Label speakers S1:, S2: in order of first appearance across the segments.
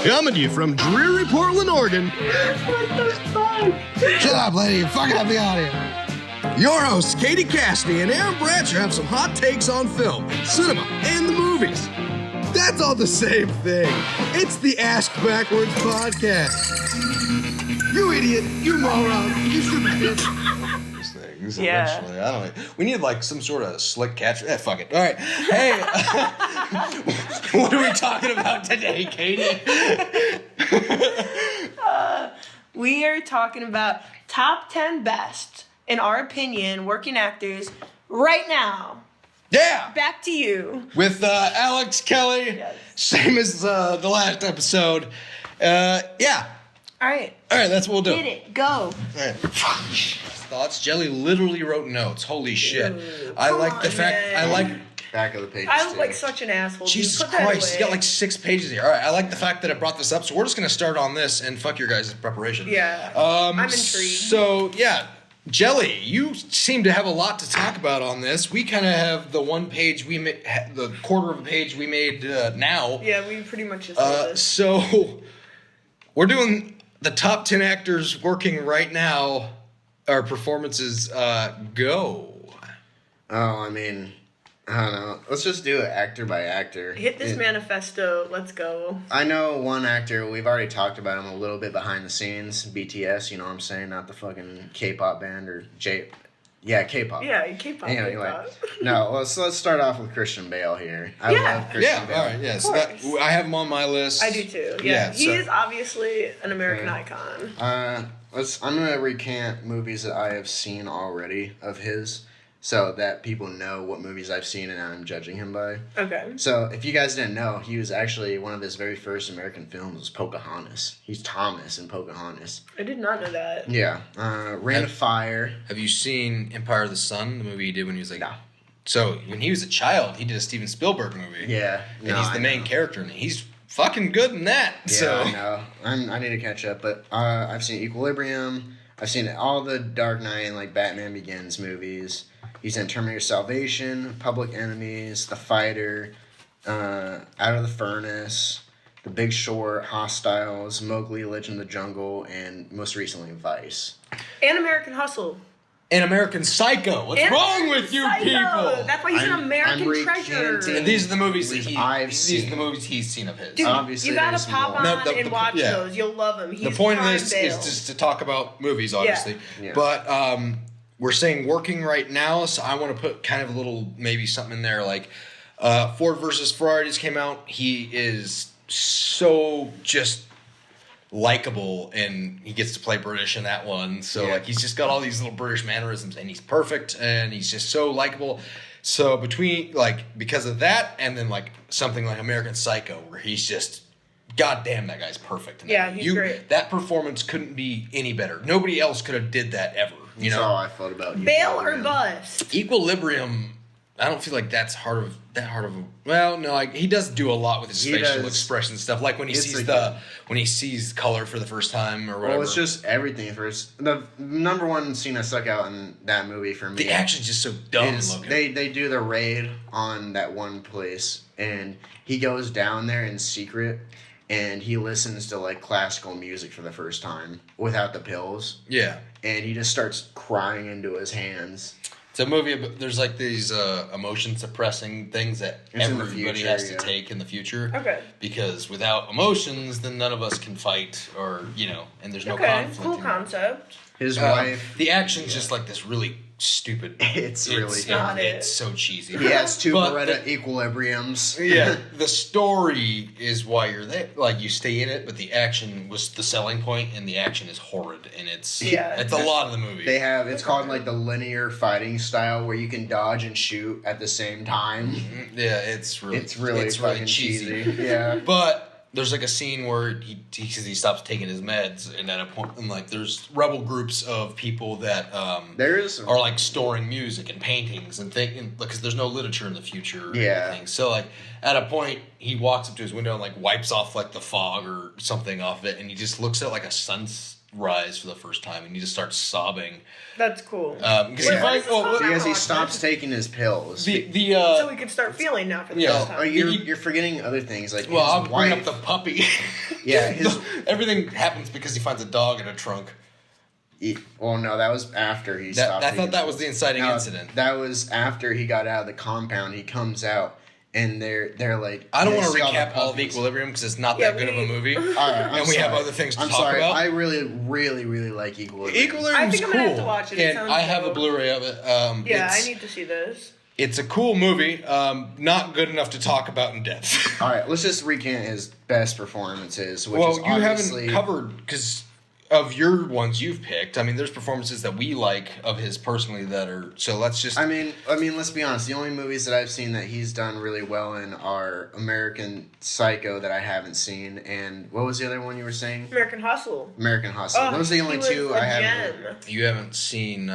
S1: Coming to you from dreary Portland, Oregon.
S2: Shut up, lady. You're fucking up the audio.
S1: Your hosts, Caity Cassidy and Aaron Bratcher, have some hot takes on film, cinema, and the movies. That's all the same thing. It's the Ask Backwards podcast. You idiot. You moron. You stupid bitch.
S2: These things,
S3: Yeah.
S2: eventually. I don't know. We need like some sort of slick catch. Fuck it. All right. Hey, what are we talking about today, Caity?
S3: We are talking about top 10 best, in our opinion, working actors right now.
S2: Yeah.
S3: Back to you.
S2: With Alex Kelly.
S3: Yes.
S2: Same as the last episode. Yeah.
S3: All right.
S2: All right, that's what we'll do.
S3: Get it. Go.
S2: All right. Thoughts. Jelly literally wrote notes. Holy shit. I
S3: come
S2: like the
S3: on,
S2: fact.
S3: man.
S2: I like back of the page.
S3: I look like such an asshole. dude.
S2: Jesus
S3: Put that
S2: Christ,
S3: away.
S2: you got like 6 pages here. All right, I like the fact that I brought this up, so we're just gonna start on this and fuck your guys' preparation.
S3: Yeah. I'm intrigued.
S2: So yeah, Jelly, you seem to have a lot to talk about on this. We kind of have the one page we made, the quarter of a page we made now.
S3: Yeah, we pretty much just did this.
S2: So we're doing the top 10 actors working right now. Our performances go.
S4: Oh, I mean, I don't know. Let's just do it actor by actor.
S3: Hit this manifesto. Let's go.
S4: I know one actor, we've already talked about him a little bit behind the scenes. BTS, you know what I'm saying? Not the fucking K-pop band or Yeah, K-pop.
S3: Yeah, K-pop.
S4: Anyway,
S3: K-pop.
S4: no, let's start off with Christian Bale here. I
S3: Yeah.
S4: love Christian Bale.
S2: All right, yeah. So
S3: course.
S2: I have him on my list.
S3: I do too.
S2: Yeah,
S3: Yeah, he
S2: so-
S3: is obviously an American icon.
S4: I'm gonna recant movies that I have seen already of his, so that people know what movies I've seen and I'm judging him by.
S3: Okay.
S4: So, if you guys didn't know, he was actually one of his very first American films was Pocahontas. He's Thomas in Pocahontas.
S3: I did not know that.
S4: Yeah. Rain of Fire.
S2: Have you seen Empire of the Sun, the movie he did when he was like...
S4: No.
S2: So, when he was a child, he did a Steven Spielberg movie.
S4: Yeah.
S2: And he's the main character, and he's fucking good in that.
S4: Yeah,
S2: so.
S4: I know. I need to catch up, but I've seen Equilibrium. I've seen all the Dark Knight and like Batman Begins movies. He's in Terminator Salvation, Public Enemies, The Fighter, Out of the Furnace, The Big Short, Hostiles, Mowgli, Legend of the Jungle, and most recently Vice.
S3: And American Hustle.
S2: And American Psycho. What's
S3: And
S2: wrong with you
S3: Psycho.
S2: people?
S3: That's why he's an
S4: I'm
S3: American
S4: recanting.
S3: treasure.
S2: And these are the movies that
S4: I've
S2: these are
S4: seen.
S2: the movies he's seen of his.
S3: Dude,
S4: Obviously,
S3: you gotta
S4: there's
S3: pop
S4: more.
S3: on
S2: No,
S3: and watch
S2: yeah.
S3: those. You'll love him. He's
S2: The point of
S3: prime
S2: this
S3: Bale.
S2: is just to talk about movies, obviously.
S4: Yeah.
S2: But we're saying working right now, so I want to put kind of a little, maybe something in there like Ford versus Ferrari just came out. He is so just likable, and he gets to play British in that one. So
S4: Yeah.
S2: like he's just got all these little British mannerisms, and he's perfect, and he's just so likable. So because of that, and then like something like American Psycho, where he's just, goddamn, that guy's perfect. In that
S3: Yeah,
S2: movie.
S3: he's great.
S2: That performance couldn't be any better. Nobody else could have did that ever. You
S4: That's
S2: know,
S4: all I thought about
S3: Bale or
S4: Equilibrium.
S3: bust.
S2: Equilibrium. I don't feel like that's hard of a. Well, no, like he does do a lot with his
S4: He
S2: facial
S4: does.
S2: expression stuff. Like when he
S4: It's
S2: sees
S4: like
S2: when he sees color for the first time or whatever.
S4: Well, it's just everything. The number one scene that stuck out in that movie for me.
S2: the action's just so dumb
S4: is
S2: looking.
S4: they do the raid on that one place, and he goes down there in secret, and he listens to like classical music for the first time without the pills,
S2: yeah.
S4: and he just starts crying into his hands.
S2: It's a movie. There's like these emotion suppressing things that
S4: It's in the
S2: everybody
S4: future,
S2: has to
S4: yeah.
S2: take in the future.
S3: Okay.
S2: Because without emotions, then none of us can fight, or and there's no
S3: Okay.
S2: conflict.
S3: Cool
S2: in that.
S3: concept.
S4: His wife,
S2: The action's just like this really stupid.
S4: It's really
S3: not it.
S2: It's so cheesy.
S4: he has two
S2: But
S4: Beretta Equilibriums.
S2: Yeah, the story is why you're there. Like you stay in it, but the action was the selling point, and the action is horrid, and it's
S3: Yeah.
S2: it's a lot of the movie.
S4: It's called like the linear fighting style where you can dodge and shoot at the same time.
S2: Yeah, it's really
S4: fucking cheesy. Yeah.
S2: But there's like a scene where he stops taking his meds, and at a point, and like there's rebel groups of people that are like storing music and paintings and thinking because there's no literature in the future. Or
S4: Yeah.
S2: anything. So like at a point he walks up to his window and like wipes off like the fog or something off it, and he just looks at like a rise for the first time, and he just starts sobbing.
S3: That's cool.
S2: Because he finds
S4: because he stops taking his pills.
S3: So we can start feeling now for the first time.
S4: You're forgetting other things like
S2: well,
S4: his
S2: I'll bring
S4: wife.
S2: up the puppy.
S4: Yeah,
S2: everything happens because he finds a dog in a trunk.
S4: Well, no, that was after he stopped.
S2: I thought that was the inciting incident.
S4: That was after he got out of the compound. He comes out, and they're like...
S2: I don't want to recap all of Equilibrium because it's not that good of a movie.
S4: All right,
S2: and we have other things to talk about.
S4: I really, really, really like Equilibrium.
S2: Equilibrium's
S3: I think I'm
S2: cool.
S3: gonna have to watch it. It
S2: And
S3: sounds
S2: I have a
S3: dope.
S2: Blu-ray of it.
S3: I need to see this.
S2: It's a cool movie. Not good enough to talk about in depth.
S4: All right, let's just recant his best performances, which
S2: Well,
S4: is
S2: you
S4: obviously...
S2: haven't covered because of your ones you've picked. I mean, there's performances that we like of his personally that are. So let's just.
S4: I mean, let's be honest. The only movies that I've seen that he's done really well in are American Psycho that I haven't seen, and what was the other one you were saying?
S3: American Hustle.
S4: American Hustle. Those are the only two I haven't.
S2: You haven't seen.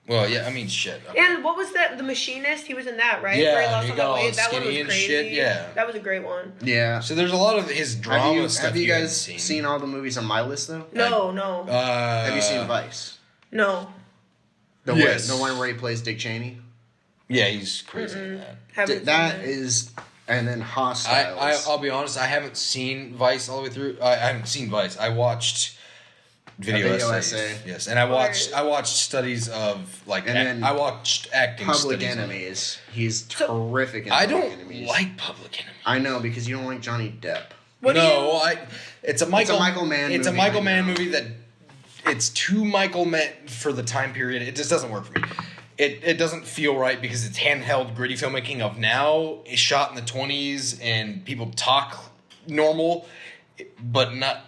S2: Well, yeah. I mean, shit.
S3: And what was that? The Machinist. He was in that, right?
S2: Yeah,
S3: Where he lost
S2: he
S3: all
S2: got
S3: that
S2: all
S3: weight. That one was
S2: skinny and
S3: crazy.
S2: shit, yeah.
S3: That was a great one.
S4: Yeah.
S2: So there's a lot of his drama stuff.
S4: Have you guys
S2: seen.
S4: seen all the movies on my list though?
S3: No.
S4: Have you seen Vice?
S3: No.
S4: The one where he plays Dick Cheney.
S2: Yeah, he's crazy in that.
S3: Haven't seen
S4: That is, and then Hostiles.
S2: I'll be honest. I haven't seen Vice all the way through. I haven't seen Vice. I watched video essay. Yes, and I watched studies of I watched acting.
S4: Public
S2: studies
S4: Enemies. He's terrific in
S2: I
S4: Public
S2: don't
S4: Enemies.
S2: like Public Enemies.
S4: I know because you don't like Johnny Depp.
S2: It's a Michael Mann. It's a
S4: movie,
S2: Michael
S4: I
S2: Mann
S4: know.
S2: movie that it's too Michael Mann for the time period. It just doesn't work for me. It doesn't feel right because it's handheld, gritty filmmaking of now. It's shot in the 20s and people talk normal, but not.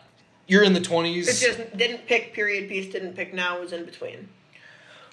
S2: You're in the 20s.
S3: It just didn't pick period piece. Didn't pick now. Was in between.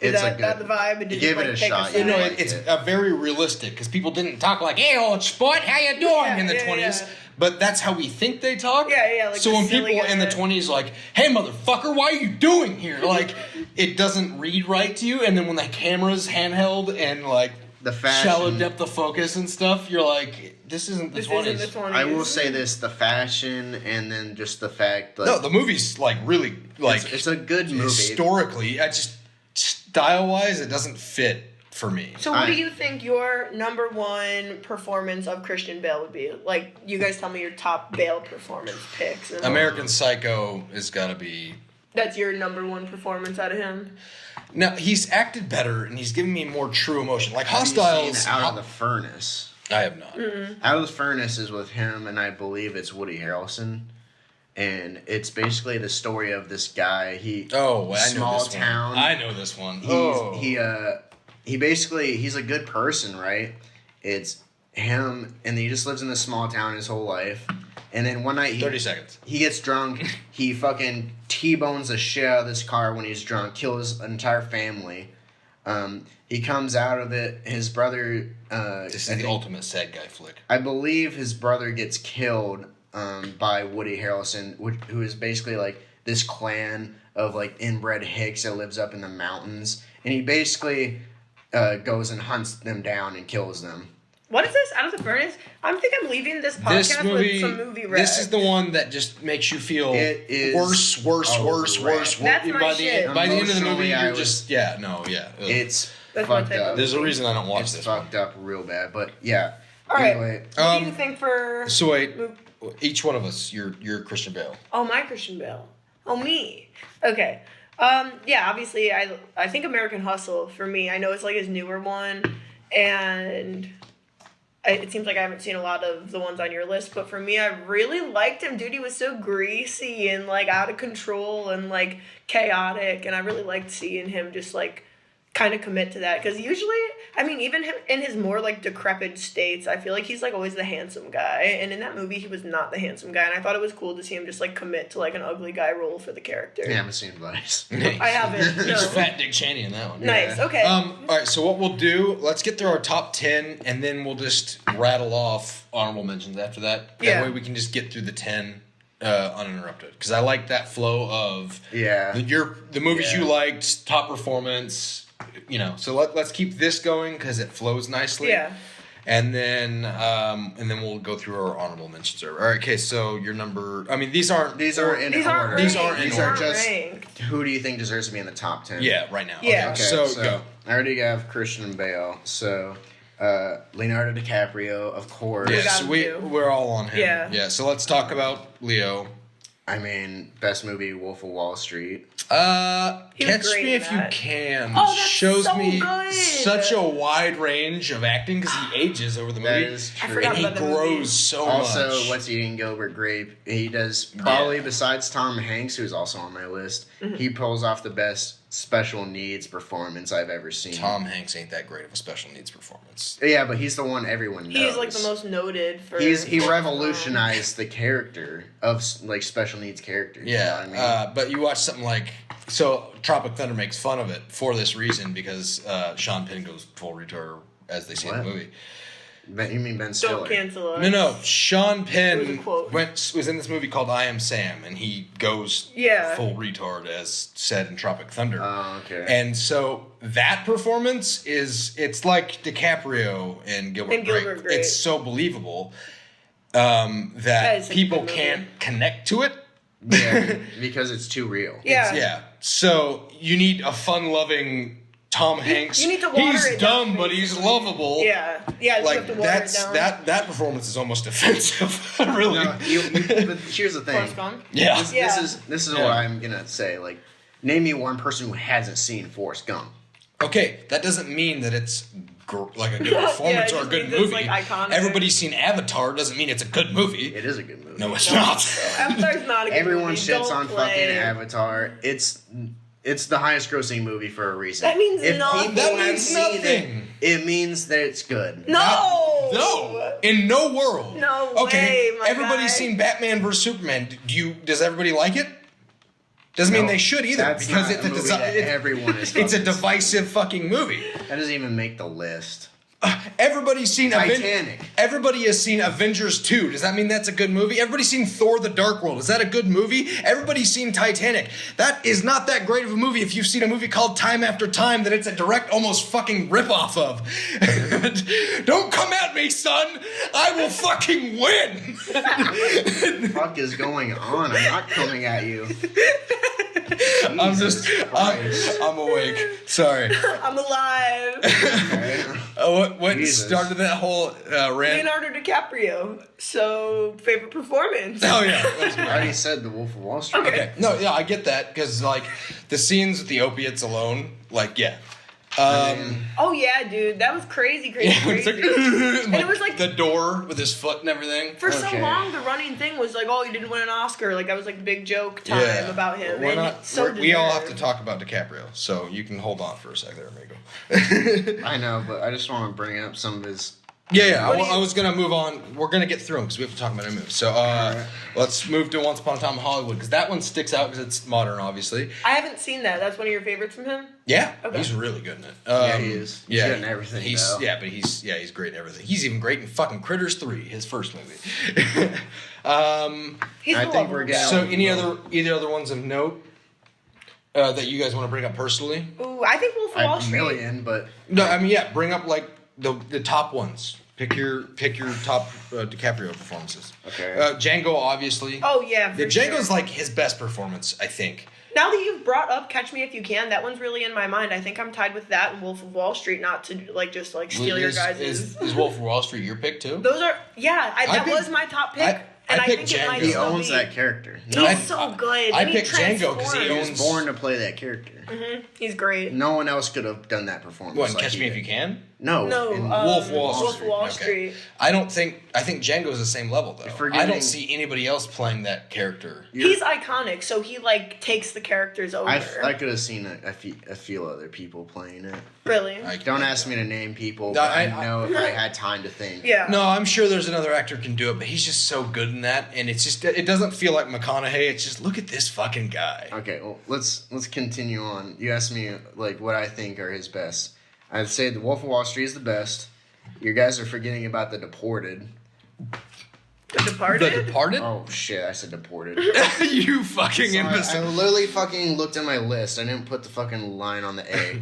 S3: Is
S4: It's
S3: that
S4: a good-
S3: the vibe? Did
S4: give
S3: you
S4: it a
S3: pick
S4: shot,
S3: side?
S2: You know,
S4: like
S2: it's
S4: it.
S2: a very realistic because people didn't talk like, "Hey, old sport, how you doing?" in the 20s.
S3: yeah.
S2: But that's how we think they talk.
S3: Yeah, like
S2: so
S3: the
S2: when people
S3: silly
S2: in the
S3: shit.
S2: 20s like, "Hey, motherfucker, why are you doing here?" Like, it doesn't read right to you. And then when the camera's handheld and like
S4: The fashion.
S2: shallow depth of focus and stuff, you're like, "This isn't the
S3: This
S2: 20s."
S3: isn't the 20s.
S4: I will say this: the fashion, and then just the fact that
S2: No, the movie's like really like
S4: it's a good movie.
S2: historically. I just style wise, it doesn't fit for me.
S3: So what do you think your number one performance of Christian Bale would be? Like, you guys tell me your top Bale performance picks. And
S2: American Psycho has got to be.
S3: that's your number one performance out of him?
S2: Now he's acted better and he's given me more true emotion. Like
S4: Have you seen
S2: Hostiles.
S4: Out of the Furnace.
S2: I have not.
S4: Out of the Furnace is with him, and I believe it's Woody Harrelson. And it's basically the story of this guy.
S2: I know
S4: small
S2: this
S4: town.
S2: one. I know this one.
S4: He basically he's a good person, right? It's him, and he just lives in this small town his whole life. And then one night
S2: 30 seconds.
S4: He gets drunk. He fucking T-bones the shit out of this car when he's drunk. Kills an entire family. He comes out of it. His brother.
S2: This is the ultimate sad guy flick.
S4: I believe his brother gets killed by Woody Harrelson, who is basically like this clan of like inbred hicks that lives up in the mountains, and he basically goes and hunts them down and kills them.
S3: What is this? Out of the Furnace? I'm leaving this podcast
S2: This movie.
S3: with some movie rec.
S2: This is the one that just makes you feel
S4: It is
S2: worse.
S3: That's my
S2: By
S3: shit.
S2: the end of the
S4: Emotionally,
S2: movie,
S4: I
S2: you're
S4: was-
S2: just Ugh.
S4: It's
S3: That's my
S4: fucked
S3: type of
S4: up.
S2: There's a reason I don't watch
S4: It's
S2: this.
S4: fucked up real bad, but yeah.
S3: All right.
S4: Anyway,
S3: What do you think for...
S2: So wait, each one of us, you're Christian Bale.
S3: Oh, my Christian Bale. Oh, me. Okay. Yeah, obviously, I think American Hustle, for me, I know it's like his newer one, and it seems like I haven't seen a lot of the ones on your list, but for me, I really liked him. Dude, he was so greasy and, like, out of control and, like, chaotic, and I really liked seeing him just, like, kind of commit to that, because usually, I mean, even him in his more like decrepit states, I feel like he's like always the handsome guy, and in that movie he was not the handsome guy, and I thought it was cool to see him just like commit to like an ugly guy role for the character.
S4: I haven't seen Vice.
S3: I haven't.
S2: He's
S3: No.
S2: fat Dick Cheney in that one.
S3: Nice.
S4: Yeah.
S3: Okay.
S2: All right, so what we'll do, let's get through our top 10, and then we'll just rattle off honorable mentions after that.
S3: Yeah.
S2: That way we can just get through the 10 uninterrupted. Because I like that flow of the movies you liked, top performance, so let's keep this going because it flows nicely.
S3: Yeah.
S2: And then we'll go through our honorable mentions. All right, okay, so your number... I mean, these aren't in
S3: These
S2: order.
S3: aren't
S2: These aren't in
S3: ranked.
S2: order.
S4: just
S3: ranked.
S4: who do you think deserves to be in the top 10?
S2: Yeah, right now.
S3: Yeah.
S2: Okay,
S4: Okay,
S2: so go.
S4: I already have Christian Bale, so Leonardo DiCaprio, of course.
S2: Yes,
S3: got him.
S2: we're all on him.
S3: Yeah.
S2: So let's talk about Leo.
S4: I mean, best movie, Wolf of Wall Street.
S3: He was
S2: Catch
S3: great
S2: Me
S3: in
S2: If You
S3: that.
S2: Can
S3: Oh, that's
S2: shows
S3: so
S2: me
S3: good.
S2: such a wide range of acting because he ages over the
S4: That
S2: movie.
S4: is
S3: I
S4: true.
S3: forgot
S2: And he
S3: about the movie.
S2: grows so
S4: Also,
S2: much.
S4: What's Eating Gilbert Grape? He does probably,
S2: Yeah.
S4: besides Tom Hanks, who's also on my list, he pulls off the best special needs performance I've ever seen.
S2: Tom Hanks ain't that great of a special needs performance.
S4: Yeah, but he's the one everyone knows.
S3: He's like the most noted for.
S4: He revolutionized the character of like special needs characters.
S2: Yeah,
S4: you know what I mean?
S2: but you watch something like Tropic Thunder makes fun of it for this reason because Sean Penn goes full retard as they see in the
S4: What?
S2: movie.
S4: You mean Ben Stiller?
S3: Don't cancel us.
S2: No. Sean
S3: There was a
S2: Penn
S3: quote.
S2: was in this movie called I Am Sam, and he goes
S3: Yeah.
S2: full retard as said in Tropic Thunder.
S4: Oh, okay.
S2: And so that performance it's like DiCaprio and Gilbert Grape.
S3: Grape.
S2: It's so believable
S3: That
S2: that
S3: is a
S2: people
S3: good movie.
S2: can't connect to it.
S4: Yeah, because it's too real.
S3: Yeah.
S2: Yeah. So you need a fun-loving Tom Hanks.
S3: you need to water
S2: He's
S3: it down,
S2: dumb, but he's
S3: basically.
S2: lovable.
S3: Yeah. Yeah. You
S2: Like
S3: have to water
S2: that's
S3: it down.
S2: that performance is almost offensive. Really.
S4: No, but here's the thing.
S3: Forrest Gump?
S2: Yeah.
S4: This
S3: Yeah.
S4: is
S2: Yeah.
S4: what I'm gonna say. Like, name me one person who hasn't seen Forrest Gump.
S2: Okay, that doesn't mean that it's like a good
S3: Yeah,
S2: performance
S3: it
S2: or a
S3: just
S2: good
S3: means it's,
S2: movie.
S3: like, iconic.
S2: Everybody's seen Avatar doesn't mean it's a good movie.
S4: It is a good movie.
S2: No, it's not.
S3: Avatar's not a good
S4: Everyone
S3: movie.
S4: shits
S3: Don't
S4: on
S3: play.
S4: fucking Avatar. It's the highest grossing movie for a reason.
S3: That means
S4: if
S3: nothing.
S4: people
S2: That
S4: have
S2: means
S4: seen
S2: nothing.
S4: it means that it's good.
S3: No.
S2: No, in no world.
S3: No
S2: Okay,
S3: way, my
S2: everybody's
S3: guy.
S2: seen Batman vs Superman. Does everybody like it? Doesn't mean
S4: No,
S2: they should either
S4: that's
S2: because
S4: not
S2: it's a
S4: movie that everyone is.
S2: it's a
S4: fucking
S2: divisive fucking movie.
S4: seen. That doesn't even make the list.
S2: Everybody's seen
S4: Titanic.
S2: Everybody has seen Avengers 2. Does that mean that's a good movie? Everybody's seen Thor: The Dark World. Is that a good movie? Everybody's seen Titanic. That is not that great of a movie if you've seen a movie called Time After Time that it's a direct, almost fucking ripoff of. Don't come at me, son. I will fucking win.
S4: What the fuck is going on? I'm not coming at you.
S2: I'm awake. Sorry.
S3: I'm alive.
S4: Okay.
S2: What
S4: Jesus.
S2: started that whole rant?
S3: Leonardo DiCaprio. So, favorite performance.
S2: Oh yeah.
S4: I already said The Wolf of Wall Street.
S2: Okay. No, yeah, I get that because like the scenes with the opiates alone, like yeah.
S3: Oh yeah, dude, that was crazy, crazy,
S2: Yeah, it's
S3: crazy.
S2: like,
S3: it was like-
S2: the door with his foot and everything.
S3: For so
S4: Okay.
S3: long, the running thing was like, "Oh, you didn't win an Oscar." Like that was like big joke time about him.
S2: We're
S3: and
S2: not,
S3: so
S2: we all have to
S3: deserved.
S2: talk about DiCaprio, so you can hold on for a sec there, amigo.
S4: I know, but I just want to bring up some of his.
S2: Yeah,
S3: What do you-
S2: I was gonna move on. We're gonna get through them because we have to talk about a movie. So
S4: Alright.
S2: let's move to Once Upon a Time in Hollywood because that one sticks out because it's modern, obviously.
S3: I haven't seen that. That's one of your favorites from him.
S2: Yeah,
S3: Okay.
S2: he's really good in it.
S4: Yeah, he is. He's good in everything,
S2: He's
S4: though.
S2: he's great in everything. He's even great in fucking Critters 3, his first movie.
S3: He's
S4: I
S3: the
S4: think we're
S3: lovable
S4: getting-
S2: So any other ones of note that you guys want to bring up personally?
S3: guy. Ooh, I think Wolf of Wall
S4: A
S3: Street.
S4: million, but
S2: No, I mean bring up like the top ones. Pick your top DiCaprio performances.
S4: Okay.
S2: Django, obviously.
S3: Oh yeah, for
S2: Django's
S3: sure.
S2: like his best performance, I think.
S3: Now that you've brought up Catch Me If You Can, that one's really in my mind. I think I'm tied with that and Wolf of Wall Street. Not to like just like steal your guys'.
S2: Is Wolf of Wall Street your pick too?
S3: Those are that
S2: picked-
S3: was my top pick,
S2: I
S3: and I
S2: picked
S3: think it might
S2: Django.
S4: he
S3: still
S4: owns
S3: be.
S4: that character.
S3: He's
S2: I-
S3: so good.
S2: I
S3: and he
S2: picked Django 'cause he
S4: He
S3: transforms.
S4: was born to play that character.
S3: He's great.
S4: No one else could have done that performance.
S2: What, in
S4: like
S2: Catch
S4: he
S2: Me If
S4: did.
S2: You Can?
S4: No,
S3: No,
S4: in
S2: Wolf of Wall
S3: Wolf
S2: Street.
S3: of Wall
S2: Okay.
S3: Street.
S2: I think Django's the same level though. I
S4: forgetting-
S2: don't see anybody else playing that character.
S3: He's iconic, so he like takes the characters over.
S4: I could have seen a few other people playing it.
S3: Really?
S4: Don't ask me to name people,
S2: No,
S4: but I
S2: I-
S4: know if I had time to think.
S3: Yeah.
S2: No, I'm sure there's another actor who can do it, but he's just so good in that, and it's just it doesn't feel like McConaughey. It's just look at this fucking guy.
S4: Okay, well let's continue on. You asked me like what I think are his best. I'd say The Wolf of Wall Street is the best. You guys are forgetting about The Deported.
S3: The Departed.
S2: The Departed?
S4: Oh shit, I said Deported.
S2: You fucking
S4: Sorry, I
S2: imbecile.
S4: literally fucking looked at my list. I didn't put the fucking line on the A.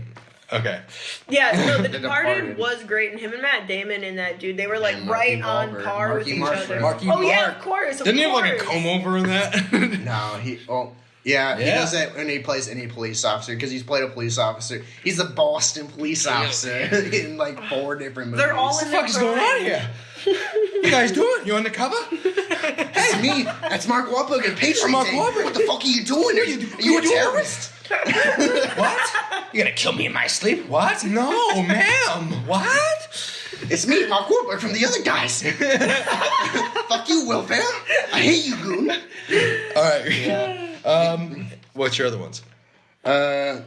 S2: Okay.
S3: Yeah, no, The
S4: The
S3: Departed
S4: Departed.
S3: was great, and him and Matt Damon and that dude, they were like
S4: And Marky
S3: right on
S4: Wahlberg.
S3: par
S4: Marky
S3: with each
S4: Mark.
S3: other.
S2: Marky
S3: Oh yeah,
S2: Mark.
S3: of course.
S2: Didn't he have like a comb over in that?
S4: No, he. Oh, yeah, he
S2: Yeah.
S4: does that when he plays any police officer because he's played a police officer. He's a Boston police officer in like 4 different movies.
S3: They're all
S2: What
S3: in
S2: the fuck is going on here? You guys doing? You undercover?
S4: It's me. That's Mark Wahlberg and Patriot
S2: Mark
S4: Day.
S2: Wahlberg.
S4: What the fuck are you doing? Are you a terrorist?
S2: What? You gonna kill me in my sleep? What? No, ma'am. What?
S4: It's me, Mark Wahlberg from the other guys. Fuck you, Will Ferrell. I hate you, goon.
S2: All right. What's your other ones?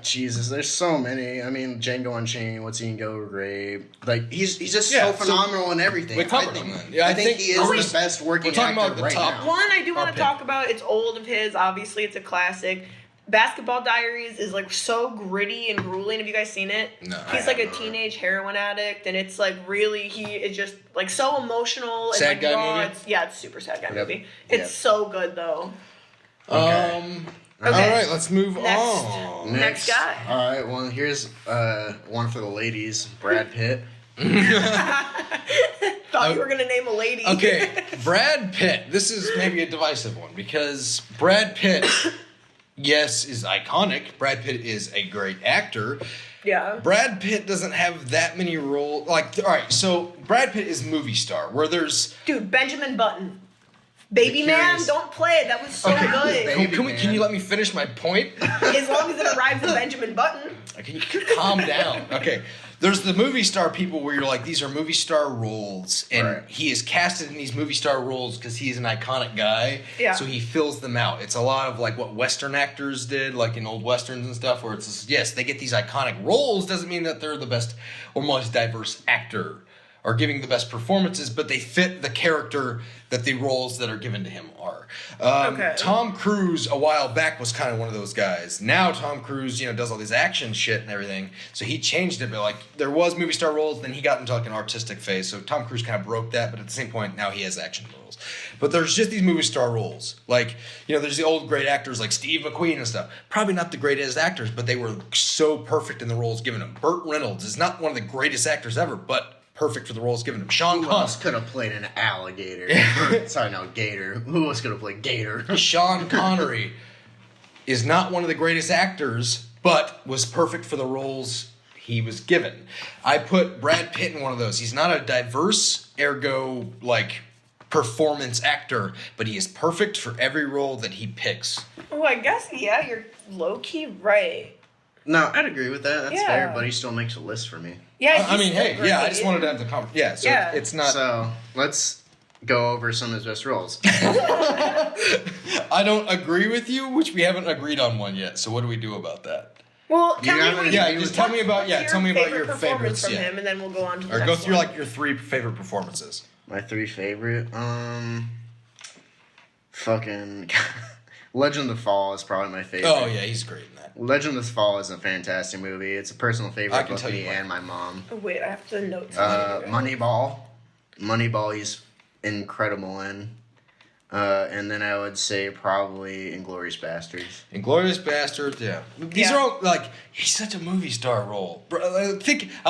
S4: Jesus, there's so many. I mean, Django Unchained, What's He Go Grave. Like he's just
S2: Yeah,
S4: so
S2: so
S4: phenomenal in everything.
S2: we covered
S4: I think,
S2: them then. Yeah,
S4: I think he is
S2: we're
S4: the
S2: just-
S4: best working
S2: we're talking
S4: actor
S2: about the
S4: right
S2: top
S4: now.
S3: One I do want
S2: Our
S3: to talk about. It's old of his. Obviously, it's a classic. Basketball Diaries is like so gritty and grueling. Have you guys seen it?
S2: No,
S3: He's
S2: I
S3: like a
S2: haven't.
S3: teenage heroin addict, and it's like really he is just like so emotional and
S2: Sad
S3: like
S2: guy
S3: raw.
S2: movie?
S3: It's a super sad guy
S4: Yep.
S3: movie. It's
S4: Yep.
S3: so good though.
S2: All right, let's move
S3: Next.
S2: on.
S3: Next guy.
S4: All right, well, here's one for the ladies. Brad Pitt.
S3: Thought you were gonna name a lady.
S2: Okay, Brad Pitt. This is maybe a divisive one because Brad Pitt, yes, is iconic. Brad Pitt is a great actor.
S3: Yeah.
S2: Brad Pitt doesn't have that many roles. Like, all right, so Brad Pitt is movie star, where there's.
S3: Dude, Benjamin Button. Baby
S4: The
S3: Man,
S4: Curious-
S3: don't play it. That was so good.
S4: Baby
S2: Can you
S4: Man.
S2: let me finish my point?
S3: As long as it arrives at Benjamin Button.
S2: Can you calm down? Okay. There's the movie star people where you're like, these are movie star roles, and
S4: Right.
S2: he is casted in these movie star roles because he's an iconic guy.
S3: Yeah.
S2: So he fills them out. It's a lot of like what Western actors did, like in old Westerns and stuff, where it's just, yes, they get these iconic roles, doesn't mean that they're the best or most diverse actor or giving the best performances, but they fit the character that the roles that are given to him are.
S3: Okay.
S2: Tom Cruise a while back was kind of one of those guys. Now Tom Cruise, does all this action shit and everything. So he changed it, but like there was movie star roles, then he got into like an artistic phase. So Tom Cruise kind of broke that, but at the same point now he has action roles. But there's just these movie star roles. Like, there's the old great actors like Steve McQueen and stuff. Probably not the greatest actors, but they were so perfect in the roles given them. Burt Reynolds is not one of the greatest actors ever, but perfect for the roles given him. Sean
S4: Who else
S2: Connery.
S4: could have played an alligator? Sorry, no, gator. Who else could have played gator?
S2: Sean Connery is not one of the greatest actors, but was perfect for the roles he was given. I put Brad Pitt in one of those. He's not a diverse, ergo, like, performance actor, but he is perfect for every role that he picks.
S3: Oh, I guess, yeah, you're low-key right.
S4: No, I'd agree with that. That's
S3: Yeah.
S4: fair, but he still makes a list for me.
S3: Yeah,
S2: I
S3: he's
S2: mean,
S3: so
S2: hey,
S3: great.
S2: I just wanted to have the conversation. Yeah, so
S3: Yeah.
S2: it's not.
S4: So let's go over some of his best roles.
S2: I don't agree with you, which we haven't agreed on one yet. So what do we do about that?
S3: Well, tell me
S4: haven't-
S3: what
S2: Yeah,
S3: you-
S2: just tell me about
S3: what's
S2: tell me about your
S3: performance
S2: favorites.
S3: from
S2: Yeah.
S3: him, and then we'll go on to the
S2: Or
S3: next
S2: go through
S3: one.
S2: like your 3 favorite performances.
S4: My 3 favorite, fucking Legend of the Fall is probably my favorite.
S2: Oh yeah, he's great in that.
S4: Legend of the Fall is a fantastic movie. It's a personal
S2: I
S4: favorite
S2: can
S4: both
S2: tell
S4: me
S2: you why.
S4: and my mom.
S3: Oh, wait, I have to note
S4: Moneyball, he's incredible in. And then I would say probably Inglourious Bastards.
S2: Inglourious Bastards, yeah. These
S3: Yeah.
S2: are all like he's such a movie star role. I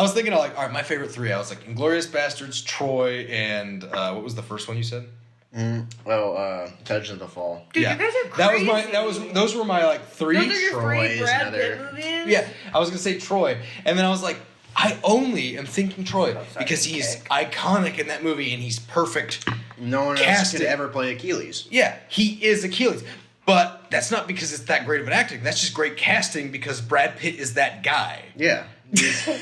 S2: was thinking of like, all right, my favorite 3. I was like Inglourious Bastards, Troy, and what was the first one you said?
S4: Legend of the Fall.
S3: Dude,
S2: yeah,
S3: you guys are
S2: that was
S3: crazy.
S2: those were my like 3.
S3: Those are your
S4: Troy
S3: 3
S4: is
S3: Brad
S4: another-
S3: Pitt movies?
S2: Yeah, I was gonna say Troy, and then I was like, I only am thinking Troy because he's iconic in that movie and he's perfect.
S4: No one else
S2: Casting.
S4: could ever play Achilles.
S2: Yeah, he is Achilles, but that's not because it's that great of an acting. That's just great casting because Brad Pitt is that guy.
S4: Yeah.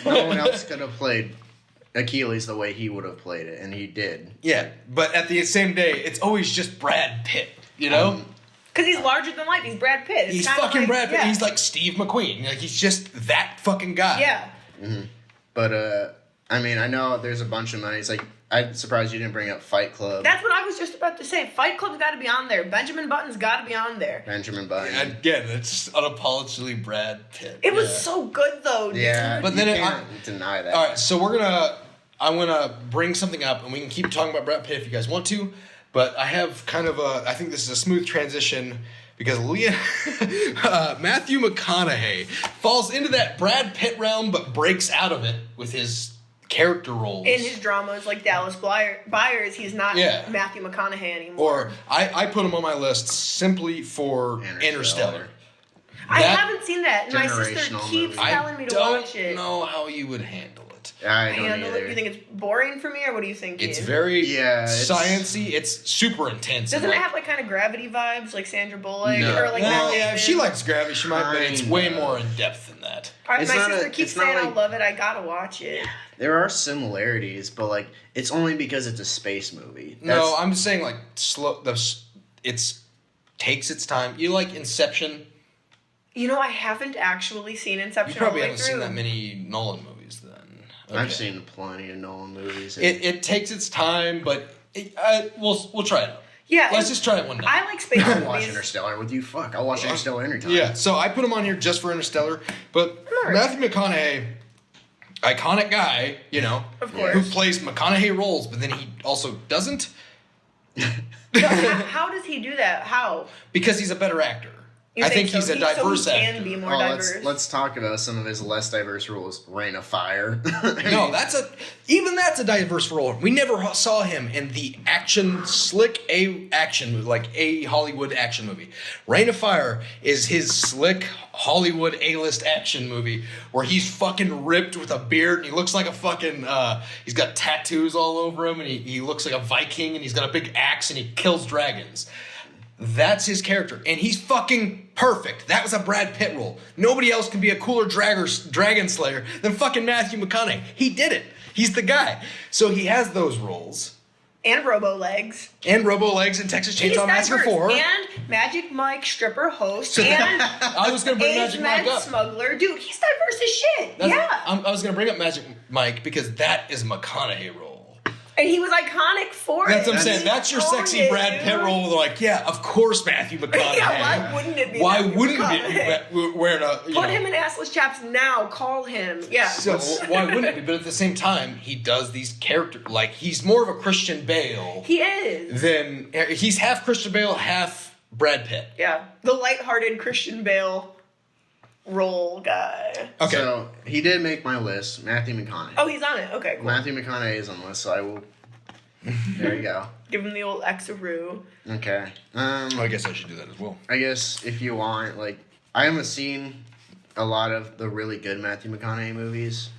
S4: No one else could have played Achilles the way he would have played it, and he did.
S2: Yeah, but at the same day, it's always just Brad Pitt. You know.
S3: Because he's larger than life. He's Brad Pitt. It's
S2: He's
S3: kinda
S2: fucking
S3: like,
S2: Brad Pitt.
S3: yeah.
S2: He's like Steve McQueen. Like he's just that fucking guy.
S3: Yeah.
S4: But, I mean, I know there's a bunch of money. It's like, I'm surprised you didn't bring up Fight Club.
S3: That's what I was just about to say. Fight Club's got to be on there. Benjamin Button's got to be on there.
S4: Benjamin Button.
S2: Again, it's just unapologetically Brad Pitt.
S3: It was so good, though, dude.
S4: Yeah,
S2: But
S4: you
S2: then
S4: can't deny that.
S2: All right, so I'm gonna bring something up, and we can keep talking about Brad Pitt if you guys want to. But I have kind of I think this is a smooth transition because Matthew McConaughey falls into that Brad Pitt realm but breaks out of it with his character roles.
S3: In his dramas like Dallas Buyers, he's not Matthew McConaughey anymore.
S2: Or I put him on my list simply for Interstellar.
S3: I haven't seen that, and my sister keeps telling me to watch it.
S2: I don't know how you would handle it.
S4: I don't either.
S3: You think it's boring for me, or what do you think?
S2: It's very sciencey. It's super intense.
S3: Doesn't it have like kind of Gravity vibes, like Sandra Bullock,
S2: no.
S3: or like Matt Damon?
S2: If she likes Gravity, she might, but it's way more in depth than that.
S3: My sister keeps saying I love it. I gotta watch it.
S4: There are similarities, but like it's only because it's a space movie.
S2: No, I'm saying like it's takes its time. You like Inception?
S3: You know, I haven't actually seen Inception.
S2: You probably haven't seen that many Nolan movies then. Okay.
S4: I've seen plenty of Nolan movies.
S2: It takes its time, but we'll try it out.
S3: Yeah,
S2: let's just try it one day.
S3: I like space movies.
S4: I'll watch Interstellar with you. Fuck, I'll watch Interstellar anytime.
S2: Yeah, so I put him on here just for Interstellar, but Matthew McConaughey, iconic guy, you know,
S3: of course,
S2: who plays McConaughey roles, but then he also doesn't.
S3: How does he do that? How?
S2: Because he's a better actor. I think he's a diverse actor.
S3: Can be more diverse.
S4: Let's talk about some of his less diverse roles. Reign of Fire.
S2: No, that's a diverse role. We never saw him in the slick action movie, like a Hollywood action movie. Reign of Fire is his slick Hollywood A-list action movie where he's fucking ripped with a beard and he looks like a fucking he's got tattoos all over him and he looks like a Viking and he's got a big axe and he kills dragons. That's his character, and he's fucking perfect. That was a Brad Pitt role. Nobody else can be a cooler dragon slayer than fucking Matthew McConaughey. He did it. He's the guy. So he has those roles.
S3: And Robo-Legs.
S2: And Robo-Legs and Texas Chainsaw Massacre 4.
S3: And Magic Mike, stripper host. And
S2: I was going to bring Magic Mike up.
S3: Smuggler. Dude, he's diverse as shit.
S2: I was going to bring up Magic Mike because that is a McConaughey role.
S3: And he was iconic for it.
S2: That's what I'm saying. That's your sexy Brad Pitt role. They're like, yeah, of course, Matthew McConaughey.
S3: Yeah, why wouldn't it be?
S2: Why wouldn't it be wearing a...
S3: Put him in assless chaps now. Call him. Yeah.
S2: So why wouldn't it be? But at the same time, he does these characters... Like, he's more of a Christian Bale.
S3: He is.
S2: He's half Christian Bale, half Brad Pitt.
S3: Yeah. The lighthearted Christian Bale role guy.
S2: Okay.
S4: So, he did make my list. Matthew McConaughey.
S3: Oh, he's on it. Okay, cool.
S4: Matthew McConaughey is on the list, so I will... There you go.
S3: Give him the old X-a-roo.
S4: Okay.
S2: I guess I should do that as well.
S4: I guess if you want, like... I haven't seen a lot of the really good Matthew McConaughey movies.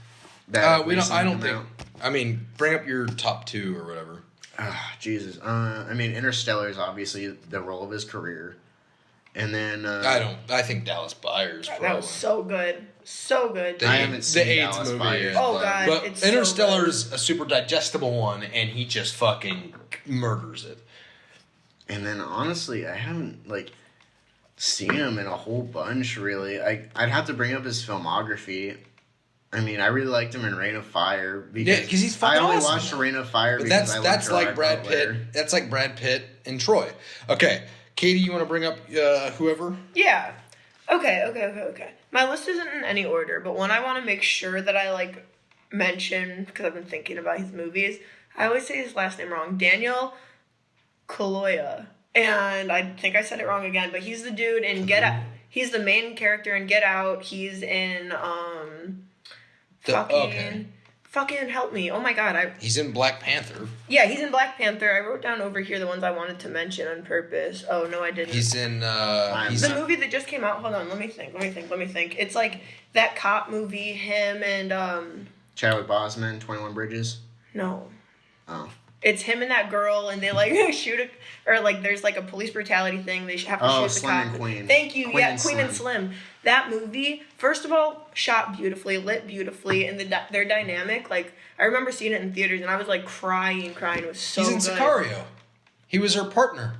S2: I don't think... I mean, bring up your top two or whatever.
S4: Jesus. I mean, Interstellar is obviously the role of his career. And then...
S2: I think Dallas Buyers probably.
S3: That was so good. So good.
S4: I haven't seen
S2: the AIDS
S4: Dallas
S2: movie.
S4: Buyers.
S3: Oh, God.
S2: But
S3: it's
S2: Interstellar's a super digestible one, and he just fucking murders it.
S4: And then, honestly, I haven't, like, seen him in a whole bunch, really. I'd have to bring up his filmography. I mean, I really liked him in Reign of Fire. Because
S2: he's fucking
S4: I only
S2: awesome.
S4: watched Reign of Fire
S2: But
S4: because I
S2: that's
S4: liked
S2: like Brad Pitt. That's like Brad Pitt and Troy. Okay. Katie, you want to bring up whoever?
S3: Yeah. Okay. My list isn't in any order, but one I want to make sure that I, like, mention, because I've been thinking about his movies, I always say his last name wrong. Daniel Kaluuya. And I think I said it wrong again, but he's the dude in Get Out. He's the main character in Get Out. He's in, Fucking help me. Oh my God.
S2: He's in Black Panther.
S3: Yeah, he's in Black Panther. I wrote down over here the ones I wanted to mention on purpose. Oh, no, I didn't.
S2: He's in...
S3: the movie that just came out. Hold on. Let me think. It's like that cop movie, him and...
S4: Chadwick Boseman, 21 Bridges?
S3: No.
S4: Oh.
S3: It's him and that girl, and they, like, shoot or, like, there's, like, a police brutality thing. They have to shoot the
S4: Slim
S3: cop.
S4: and Queen.
S3: Thank you.
S4: Queen and
S3: Queen and Slim. That movie, first of all, shot beautifully, lit beautifully, and their dynamic, like, I remember seeing it in theaters, and I was, like, crying. It was so good.
S2: He's in Sicario. He was her partner.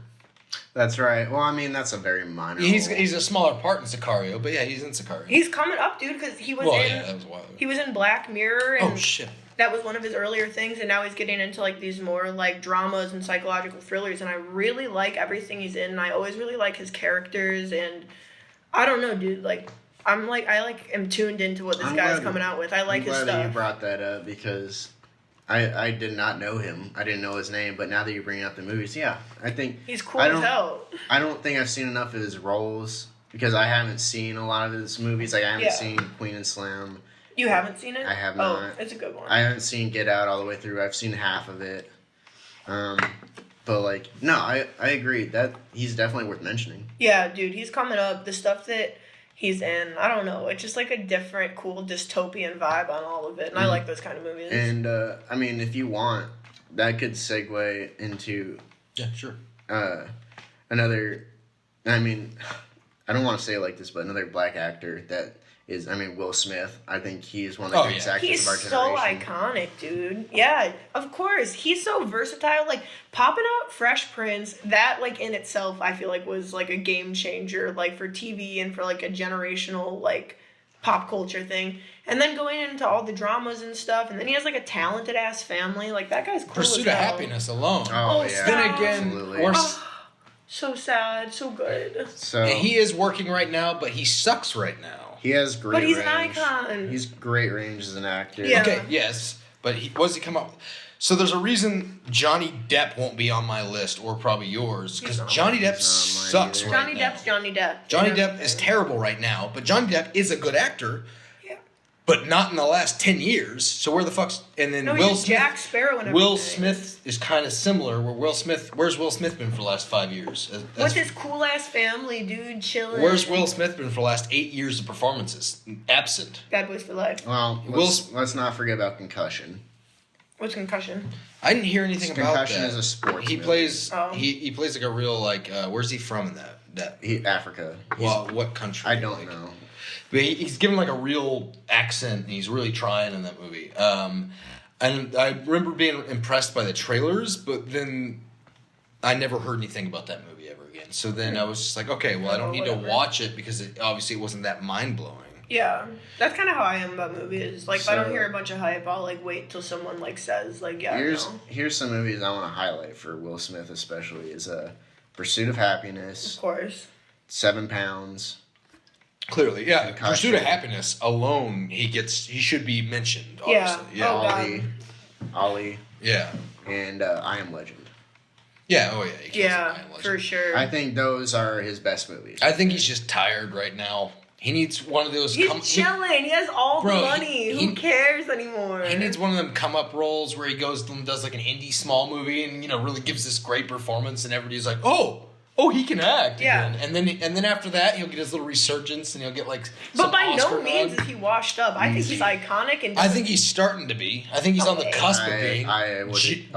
S4: That's right. Well, I mean, that's a very minor role.
S2: He's a smaller part in Sicario, but yeah, he's in Sicario.
S3: He's coming up, dude, because he was
S2: that was wild.
S3: He was in Black Mirror, and
S2: oh, shit.
S3: That was one of his earlier things, and now he's getting into, like, these more, like, dramas and psychological thrillers, and I really like everything he's in, and I always really like his characters, and I don't know, dude, like, I am tuned into what this guy's coming out with. I like his stuff.
S4: I'm glad that you brought that up, because I did not know him. I didn't know his name, but now that you bring up the movies, yeah, I think
S3: He's cool as hell.
S4: I don't think I've seen enough of his roles because I haven't seen a lot of his movies. Like I haven't seen Queen and Slim.
S3: You haven't seen it?
S4: I have not.
S3: Oh, it's a good one.
S4: I haven't seen Get Out all the way through. I've seen half of it. But like, no, I agree that he's definitely worth mentioning.
S3: Yeah, dude, he's coming up. The stuff that he's in, I don't know. It's just like a different, cool dystopian vibe on all of it, and I like those kind of movies.
S4: And I mean, if you want, that could segue into
S2: sure.
S4: Another. I mean, I don't want to say it like this, but another black actor that is, I mean, Will Smith. I think he's one of the greatest actors
S3: he's
S4: of our
S3: so
S4: generation.
S3: iconic, dude. Yeah, of course. He's so versatile. Like, popping out Fresh Prince, that, like, in itself, I feel like was, like, a game changer, like, for TV and for, like, a generational, like, pop culture thing. And then going into all the dramas and stuff, and then he has, like, a talented-ass family. Like, that guy's cool
S2: Pursuit
S3: as
S2: of
S3: hell.
S2: Happiness alone.
S4: Oh,
S3: Oh,
S4: yeah.
S2: Then again,
S4: absolutely.
S2: we're
S3: So sad, so good.
S4: So
S2: he is working right now, but he sucks right now.
S4: he has great
S3: But he's
S4: range.
S3: an icon.
S4: He's great range as an actor.
S3: Yeah.
S2: Okay, yes, but what does he come up? So there's a reason Johnny Depp won't be on my list, or probably yours, because Johnny Depp
S4: He's not on mine
S2: sucks
S4: either.
S2: right
S3: Johnny
S2: now.
S3: Depp's Johnny Depp.
S2: Johnny
S3: You know?
S2: Depp is terrible right now, but Johnny Depp is a good actor,
S3: Yeah.
S2: but not in the last 10 years. So where the fuck's... And then
S3: No,
S2: Will
S3: he's
S2: Smith...
S3: Jack Sparrow and
S2: Will
S3: everything.
S2: Smith is kind of similar, where Will Smith... Where's Will Smith been for the last 5 years?
S3: With his cool ass family, dude, chilling.
S2: Where's Will Smith been for the last 8 years of performances? Absent.
S3: Bad Boys for Life.
S4: Well, let's not forget about Concussion.
S3: What's Concussion?
S2: I didn't hear anything about that.
S4: Concussion is a sports
S2: He
S4: movie.
S2: plays.
S3: Oh.
S2: He plays like a real like. Where's he from in that?
S4: Africa.
S2: Well, what country?
S4: I don't
S2: Like,
S4: know.
S2: But he's given like a real accent, and he's really trying in that movie. And I remember being impressed by the trailers, but then I never heard anything about that movie ever again. So then I was just like, okay, well, I don't need to
S3: Whatever.
S2: watch it because obviously it wasn't that mind blowing.
S3: Yeah, that's kind of how I am about movies. Like, if I don't
S4: So-
S3: hear a bunch of hype, I'll like wait till someone like says like, yeah, no.
S4: Here's some movies I want to highlight for Will Smith especially is Pursuit of Happiness,
S3: Of course.
S4: 7 Pounds.
S2: Clearly, yeah.
S4: Concussion.
S2: Pursuit of Happiness alone, he should be mentioned.
S3: Yeah.
S2: Obviously. Yeah.
S3: Oh, God.
S4: Ollie,
S2: Yeah.
S4: and I Am Legend.
S2: Yeah. Oh yeah. He kills
S3: Yeah,
S2: it, I Legend.
S3: for sure.
S4: I think those are his best movies.
S2: I think he's just tired right now. He needs one of those.
S3: He's chilling. He has all
S2: Bro,
S3: the money.
S2: he-
S3: Who cares anymore?
S2: He needs one of them come up roles where he goes and does like an indie small movie and really gives this great performance and everybody's like, oh, he can act.
S3: Yeah.
S2: Again. And then after that he'll get his little resurgence and he'll get like.
S3: But
S2: some
S3: by
S2: Oscar
S3: no means
S2: nod.
S3: is he washed up. I think he's iconic and.
S2: I think he's starting to be. I think he's on the
S3: Okay.
S2: cusp of being.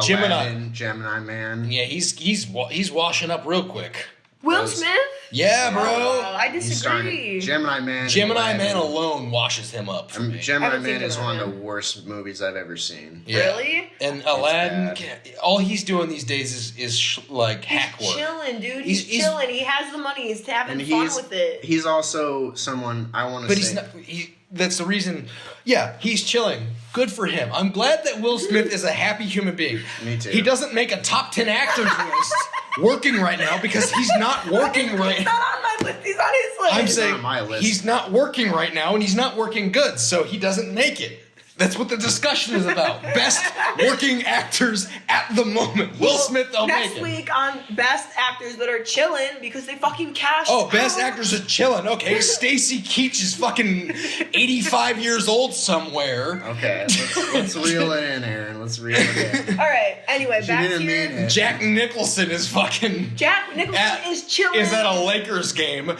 S4: Gemini Man.
S2: Yeah, he's washing up real quick.
S3: Will
S4: Those-
S3: Smith?
S2: Yeah, bro.
S3: Oh, I
S4: He's starting.
S3: disagree.
S4: Gemini Man.
S2: Gemini Man
S4: Aladdin.
S2: alone washes him up for me.
S4: Gemini
S3: haven't seen
S4: Man is
S3: Gemini
S4: one of the
S3: Man.
S4: worst movies I've ever seen.
S2: Yeah.
S3: Really?
S2: And Aladdin,
S4: bad.
S2: all he's doing these days is like hack
S3: He's
S2: work.
S3: chilling, dude. He's
S2: He's-
S3: chilling. He has the money. He's having
S4: And
S3: fun with it.
S4: he's also someone I want to
S2: But
S4: say.
S2: he's not. That's the reason. Yeah, he's chilling. Good for him. I'm glad that Will Smith is a happy human being.
S4: Me too.
S2: He doesn't make a top 10 actors list working right now because he's not working right.
S3: He's not on my list. He's on his list.
S2: I'm
S4: He's
S2: saying
S4: on my list.
S2: he's not working right now and he's not working good, so he doesn't make it. That's what the discussion is about. Best working actors at the moment. Will Smith, they'll make
S3: Next
S2: it.
S3: week on best actors that are chilling because they fucking cashed.
S2: Oh, best
S3: out.
S2: actors are chilling. Okay, Stacy Keach is fucking 85 years old somewhere.
S4: Okay, let's reel it in, Aaron. Let's reel it in.
S3: All right. Anyway,
S4: She
S3: back
S4: didn't
S3: to
S4: mean
S3: your.
S4: it.
S2: Jack Nicholson is fucking
S3: Jack Nicholson is chilling.
S2: is at a Lakers game.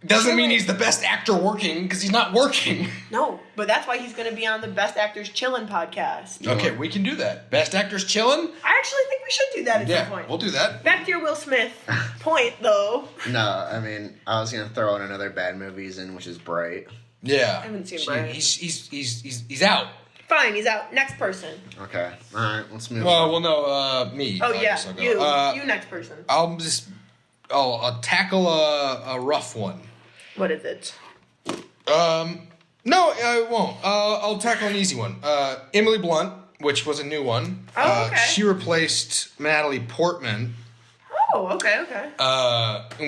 S2: Doesn't mean
S3: Chilling.
S2: he's the best actor working because he's not working.
S3: No, but that's why he's going to be on the Best Actors Chillin' podcast.
S2: Okay, we can do that. Best actors chilling.
S3: I actually think we should do that at some
S2: Yeah,
S3: point.
S2: we'll do that.
S3: Back to your Will Smith point, though.
S4: No, I mean I was gonna throw in another bad movie he's in, which is Bright.
S2: Yeah,
S3: I haven't seen
S2: Gee,
S3: Brian.
S2: He's out.
S3: Fine, he's out. Next person.
S4: Okay, all right, let's move.
S2: Well,
S4: on.
S2: no, me.
S3: Oh,
S2: I
S3: yeah.
S2: guess I'll go.
S3: You next person.
S2: I'll tackle a rough one.
S3: What is it?
S2: No, I won't. I'll tackle an easy one. Emily Blunt, which was a new one.
S3: Oh, okay.
S2: She replaced Natalie Portman,
S3: Oh, okay.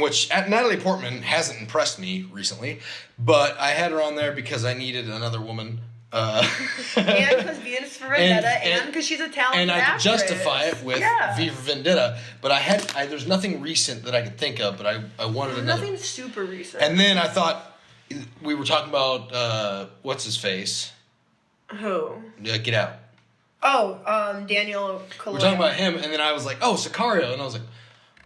S2: which Natalie Portman hasn't impressed me recently, but I had her on there because I needed another woman
S3: And because Venus for Vendetta, and because she's a talented
S2: and I
S3: actress.
S2: could justify it with V for Vendetta, but there's nothing recent that I could think of, but I wanted another.
S3: Nothing super recent.
S2: And then I thought we were talking about what's his face?
S3: Who?
S2: Get Out.
S3: Oh, Daniel Kaluuya.
S2: We're talking about him, and then I was like, oh, Sicario, and I was like,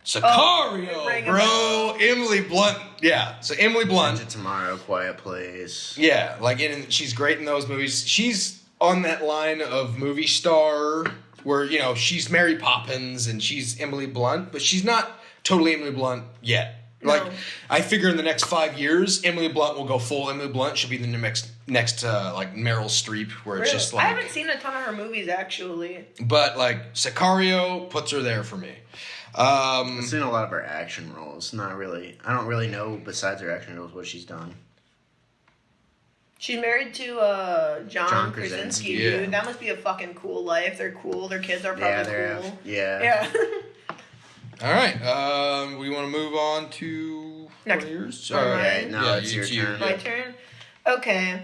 S2: Sicario, bro, Emily Blunt. Yeah, so Emily Blunt.
S4: Edge of Tomorrow, Quiet Place.
S2: Yeah, like she's great in those movies. She's on that line of movie star where, you know, she's Mary Poppins and she's Emily Blunt, but she's not totally Emily Blunt yet.
S3: No.
S2: Like, I figure in the next 5 years, Emily Blunt will go full Emily Blunt. She'll be the next like Meryl Streep, where it's just like.
S3: I haven't seen a ton of her movies actually.
S2: But like Sicario puts her there for me.
S4: I've seen a lot of her action roles. Not really. I don't really know besides her action roles what she's done.
S3: She's married to John
S4: Krasinski.
S3: Krasinski,
S2: Yeah.
S3: dude. That must be a fucking cool life. They're cool. Their kids are probably cool.
S4: Yeah.
S3: Yeah.
S2: All right. We want to move on to
S3: Next.
S2: yours.
S3: Alright.
S4: No, it's your turn.
S3: My turn. Okay.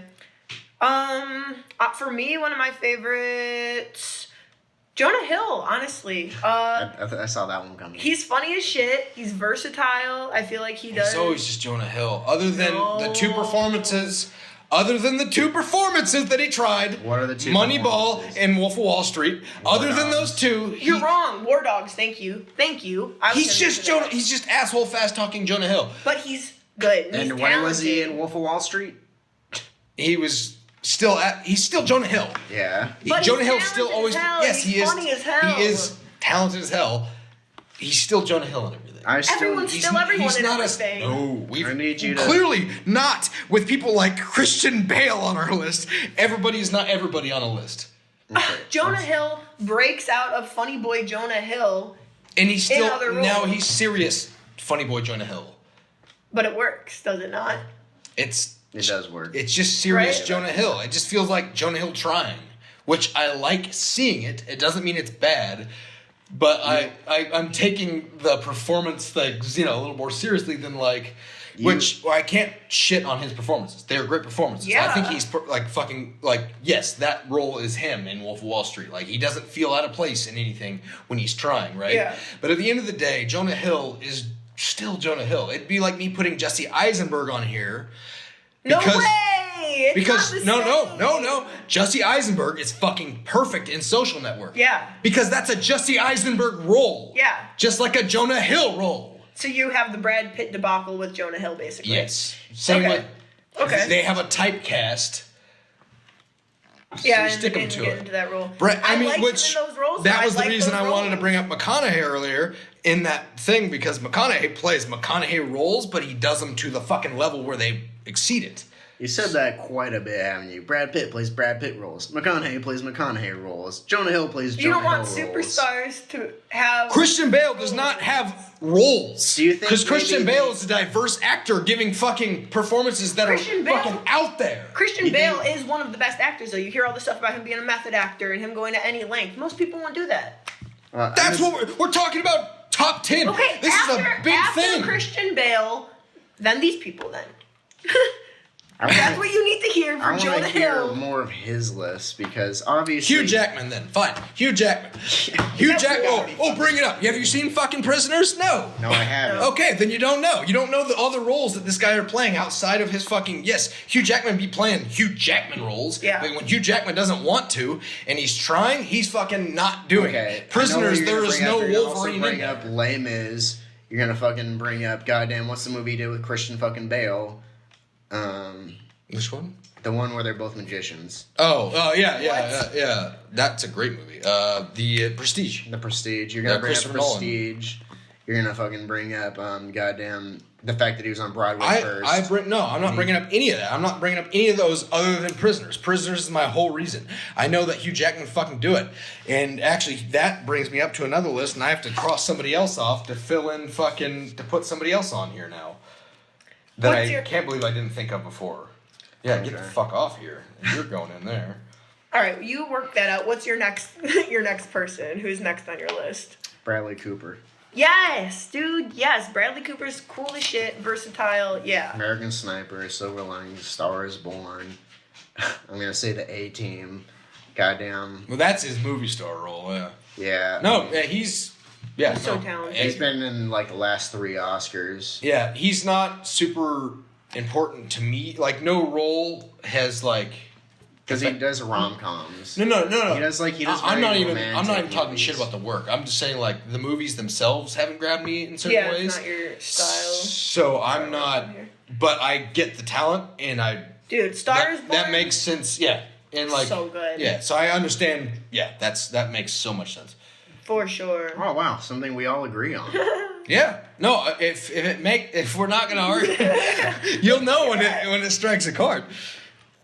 S3: For me, one of my favorites, Jonah Hill. Honestly,
S4: I saw that one coming.
S3: he's funny as shit. He's versatile. I feel like he does.
S2: It's always just Jonah Hill. Other than the two performances that he tried.
S4: What are the two
S2: Moneyball
S4: performances?
S2: and Wolf of Wall Street. Other than those two,
S3: You're wrong. War Dogs. Thank you. I was
S2: He's
S3: gonna
S2: just
S3: say that.
S2: Jonah. He's just asshole fast talking Jonah Hill.
S3: But he's good.
S4: And
S3: He's
S4: when was he
S3: talented.
S4: in Wolf of Wall Street?
S2: He was still he's still Jonah Hill.
S4: Yeah.
S3: But
S2: Jonah
S3: he's
S2: Hill's still
S3: talented
S2: always
S3: as hell.
S2: yes,
S3: He's
S2: he is
S3: funny as hell.
S2: He is talented as hell. He's still Jonah Hill and everything.
S3: Everyone's still everyone in everything.
S2: I
S4: need you to-
S2: clearly not with people like Christian Bale on our list. Everybody's not everybody on a list,
S3: Jonah Hill breaks out of funny boy Jonah Hill,
S2: and he's
S3: In
S2: still
S3: other roles.
S2: now he's serious funny boy Jonah Hill.
S3: but it works, does it not?
S2: It
S4: does work.
S2: It's just serious
S3: Right?
S2: Jonah Hill. It just feels like Jonah Hill trying, which I like seeing it. It doesn't mean it's bad. But I'm taking the performance things, a little more seriously than I can't shit on his performances. They're great performances.
S3: Yeah.
S2: I think he's yes, that role is him in Wolf of Wall Street. Like, he doesn't feel out of place in anything when he's trying, right?
S3: Yeah.
S2: But at the end of the day, Jonah Hill is still Jonah Hill. It'd be like me putting Jesse Eisenberg on here.
S3: No
S2: Because-
S3: way! It's
S2: Because
S3: not the same.
S2: no, Jesse Eisenberg is fucking perfect in Social Network.
S3: Yeah.
S2: Because that's a Jesse Eisenberg role.
S3: Yeah.
S2: Just like a Jonah Hill role.
S3: So you have the Brad Pitt debacle with Jonah Hill, basically.
S2: Yes. Same
S3: Okay.
S2: with.
S3: Okay.
S2: They have a typecast.
S3: Yeah,
S2: So stick 'em
S3: and
S2: to
S3: get
S2: it.
S3: into that role.
S2: Brett, I mean,
S3: liked
S2: which
S3: him in those roles.
S2: that
S3: I
S2: was the
S3: liked
S2: reason
S3: those
S2: I wanted to
S3: roles.
S2: bring up McConaughey earlier in that thing, because McConaughey plays McConaughey roles, but he does them to the fucking level where they exceed it.
S4: You said that quite a bit, haven't you? Brad Pitt plays Brad Pitt roles. McConaughey plays McConaughey roles. Jonah Hill plays
S3: You
S4: Jonah
S3: don't want
S4: Hill roles.
S3: superstars to have.
S2: Christian Bale does not have roles.
S4: Do you think
S2: Because Christian
S4: maybe-
S2: Bale is a diverse actor giving fucking performances that
S3: Christian
S2: are
S3: Bale-
S2: fucking out there.
S3: Christian
S4: You
S3: Bale
S4: think-
S3: is one of the best actors, though. You hear all the stuff about him being a method actor and him going to any length. Most people won't do that.
S2: That's what we're talking about. Top 10.
S3: Okay,
S2: This is a big
S3: after
S2: thing.
S3: Christian Bale, then these people, then.
S4: I
S3: That's what you need to hear
S4: I
S3: from
S4: want
S3: Jonah
S4: to hear
S3: Hill.
S4: more of his list because obviously
S2: Hugh Jackman, then. Fine. Hugh Jackman. Hugh
S3: That's
S2: Jackman.
S3: gotta be
S2: Oh, bring it up. Have you seen fucking Prisoners? No.
S4: No, I haven't.
S2: Okay, then you don't know. You don't know all the roles that this guy are playing outside of his fucking. Yes, Hugh Jackman be playing Hugh Jackman roles.
S3: Yeah.
S2: But when Hugh Jackman doesn't want to and he's trying, he's fucking not doing
S4: Okay.
S2: it. Prisoners, there is no
S4: You're also
S2: Wolverine in
S4: bring
S2: there.
S4: up Les Mis. You're gonna fucking bring up goddamn what's the movie he did with Christian fucking Bale?
S2: Which one?
S4: The one where they're both magicians.
S2: Oh, yeah.
S3: What?
S2: That's a great movie. The Prestige.
S4: The Prestige. You're gonna
S2: Yeah,
S4: bring up
S2: Christopher Nolan.
S4: Prestige. You're gonna fucking bring up goddamn the fact that he was on Broadway first.
S2: I'm not bringing up any of that. I'm not bringing up any of those other than Prisoners. Prisoners is my whole reason. I know that Hugh Jackman would fucking do it. And actually, that brings me up to another list, and I have to cross somebody else off to fill in to put somebody else on here now. That
S3: What's your-
S2: can't believe I didn't think of before. Yeah, get the fuck off here. You're going in there.
S3: All right, you work that out. What's your next your next person? Who's next on your list?
S4: Bradley Cooper.
S3: Yes, dude. Yes, Bradley Cooper's cool as shit, versatile. Yeah.
S4: American Sniper, Silver Linings, Star is Born. I'm gonna say the A-Team. Goddamn.
S2: Well, that's his movie star role. Yeah.
S4: Yeah.
S2: No, he's
S3: so talented.
S4: He's been in like the last 3 Oscars.
S2: Yeah, he's not super important to me. Like, no role has like.
S4: Because he does rom-coms.
S2: No.
S4: He does
S2: I'm not even
S4: romantic
S2: talking
S4: movies.
S2: shit about the work. I'm just saying like the movies themselves haven't grabbed me in certain ways.
S3: It's not your style.
S2: So I'm not. But I get the talent, and
S3: Dude, Stars Born.
S2: that makes sense. Yeah, and like
S3: So good.
S2: Yeah, so I understand. Yeah, that makes so much sense.
S3: For sure.
S4: Oh wow, something we all agree on.
S2: Yeah. No, if we're not gonna argue, you'll know when it strikes a chord.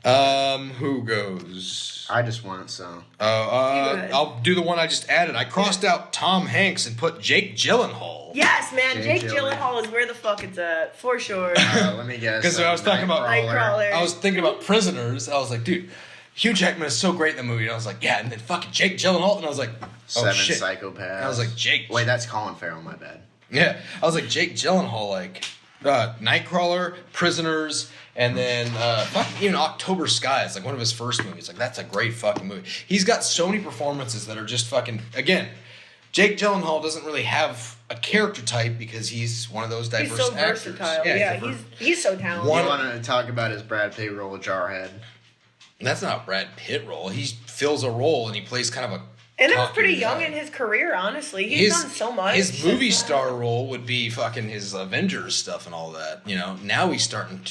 S2: Who goes?
S4: I just want so.
S2: I'll do the one I just added. I crossed out Tom Hanks and put Jake Gyllenhaal.
S3: Yes, man. Jake
S4: Jake
S3: Gyllenhaal is where the fuck it's at. For sure.
S4: Let me guess.
S2: Because I was talking about
S3: Nightcrawler.
S2: I was thinking about Prisoners. I was like, dude, Hugh Jackman is so great in the movie. And I was like, yeah, and then fucking Jake Gyllenhaal. And I was like, oh
S4: 7
S2: shit.
S4: Psychopaths.
S2: And I was like, Jake.
S4: Wait, that's Colin Farrell. My bad.
S2: Yeah, I was like Jake Gyllenhaal, like Nightcrawler, Prisoners, and then even October Skies, like one of his first movies. Like that's a great fucking movie. He's got so many performances that are just fucking. Again, Jake Gyllenhaal doesn't really have a character type because he's one of those diverse
S3: He's so
S2: actors.
S3: versatile. Yeah, he's so talented.
S4: You want to talk about his Brad Pitt role, Jarhead?
S2: That's not a Brad Pitt role. He fills a role and he plays kind of a.
S3: And it was pretty young in his career, honestly. He's done so much.
S2: His movie star role would be fucking his Avengers stuff and all that. You know, now he's in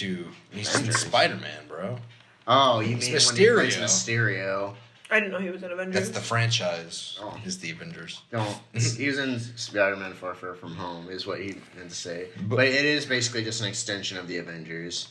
S2: Spider-Man, bro.
S4: Oh, you mean
S2: Mysterio.
S4: when he plays Mysterio?
S3: I didn't know he was in Avengers.
S2: That's the franchise. Is the Avengers.
S4: No, he was in Spider-Man Far From Home, is what he meant to say. But it is basically just an extension of the Avengers.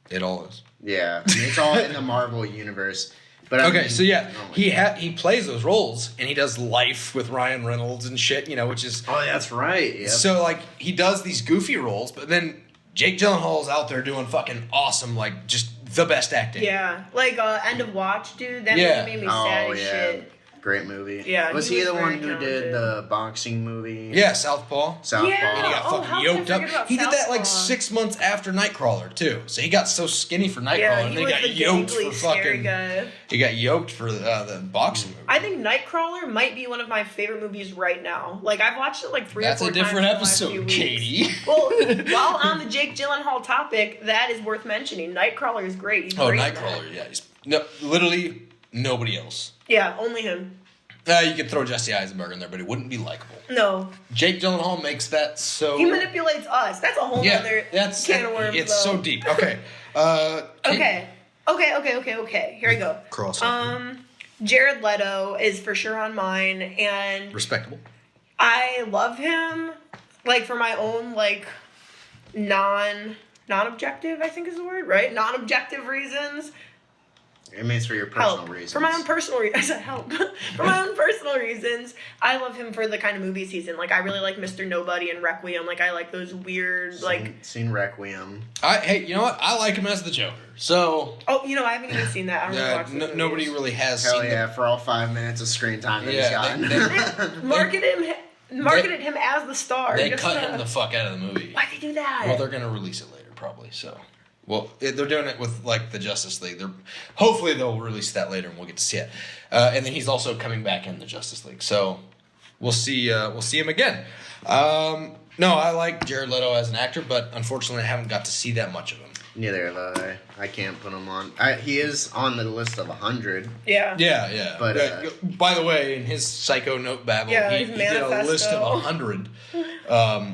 S2: It all is.
S4: Yeah, I mean, it's all in the Marvel universe. But
S2: okay, so yeah, he plays those roles, and he does Life with Ryan Reynolds and shit, you know, which is...
S4: Oh, that's right, yep.
S2: So, like, he does these goofy roles, but then Jake Gyllenhaal's out there doing fucking awesome, like, just the best acting.
S3: Yeah, like End of Watch, dude. That movie made me sad as shit.
S4: Great movie.
S3: Yeah,
S4: was
S3: he
S4: he
S3: was
S4: the one
S3: very
S4: who did the boxing movie?
S2: Yeah, Southpaw.
S4: Southpaw.
S3: Yeah.
S2: And he got
S3: Oh,
S2: fucking
S3: how could I
S2: yoked up.
S3: forget about
S2: He did that like
S3: Southpaw?
S2: 6 months after Nightcrawler too. So he got so skinny for Nightcrawler,
S3: Yeah,
S2: and
S3: he
S2: then
S3: was
S2: he got
S3: the
S2: yoked
S3: gangly,
S2: for
S3: scary
S2: fucking.
S3: guy.
S2: He got yoked for the boxing movie.
S3: I think Nightcrawler might be one of my favorite movies right now. Like, I've watched it like 3
S2: That's
S3: or 4
S2: a different
S3: times in the last few
S2: episode,
S3: weeks.
S2: Katie.
S3: Well, while on the Jake Gyllenhaal topic, that is worth mentioning. Nightcrawler is great. He's great in that.
S2: Nightcrawler, yeah. He's literally nobody else.
S3: Yeah, only him.
S2: You could throw Jesse Eisenberg in there, but he wouldn't be likable.
S3: No.
S2: Jake Gyllenhaal makes that so.
S3: He manipulates us. That's a whole other can of worms.
S2: It's so deep. Okay.
S3: Okay. Here we go.
S2: Cross.
S3: Jared Leto is for sure on mine, and
S2: Respectable.
S3: I love him, like, for my own, like, non-objective, I think is the word, right? Non-objective reasons.
S4: It means for your personal reasons.
S3: For my own personal reasons. Help. For my own personal reasons, I love him for the kind of movies he's in. Like, I really like Mr. Nobody and Requiem. Like, I like those weird,
S4: Seen Requiem.
S2: Hey, you know what? I like him as the Joker. So.
S3: Oh, you know, I haven't even seen that. I don't really watch those movies.
S2: Nobody really has
S4: Hell
S2: seen
S4: yeah, for all 5 minutes of screen time that he's gotten.
S3: Marketed him as the star.
S2: They cut him the fuck out of the movie.
S3: Why'd they do that?
S2: Well, they're going to release it later, probably, so. Well, they're doing it with, like, the Justice League. Hopefully they'll release that later and we'll get to see it. And then he's also coming back in the Justice League. So we'll see him again. No, I like Jared Leto as an actor, but unfortunately I haven't got to see that much of him.
S4: Neither have I. I can't put him on. He is on the list of 100.
S3: Yeah.
S2: Yeah.
S4: But
S2: by the way, in his psycho note babble, he did a list of 100.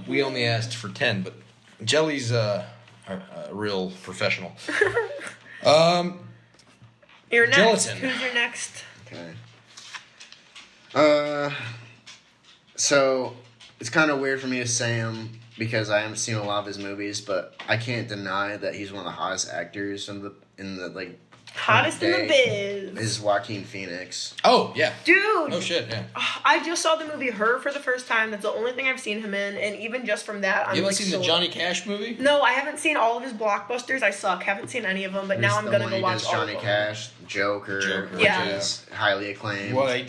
S2: We only asked for 10, but Jelly's a real professional.
S3: You're next.
S2: Gelatin.
S3: Who's your next?
S4: Okay. So it's kind of weird for me to say him because I haven't seen a lot of his movies, but I can't deny that he's one of the hottest actors in the like
S3: hottest in the biz
S4: is Joaquin Phoenix.
S2: Oh yeah,
S3: dude.
S2: Oh shit, yeah.
S3: I just saw the movie Her for the first time. That's the only thing I've seen him in, and even just from that, I'm
S2: you haven't
S3: like,
S2: seen the Johnny Cash movie?
S3: No, I haven't seen all of his blockbusters. I suck. Haven't seen any of them, but now I'm gonna go watch all of them.
S4: Johnny Cash, Joker, which
S3: Yeah.
S4: is highly acclaimed.
S2: Well, he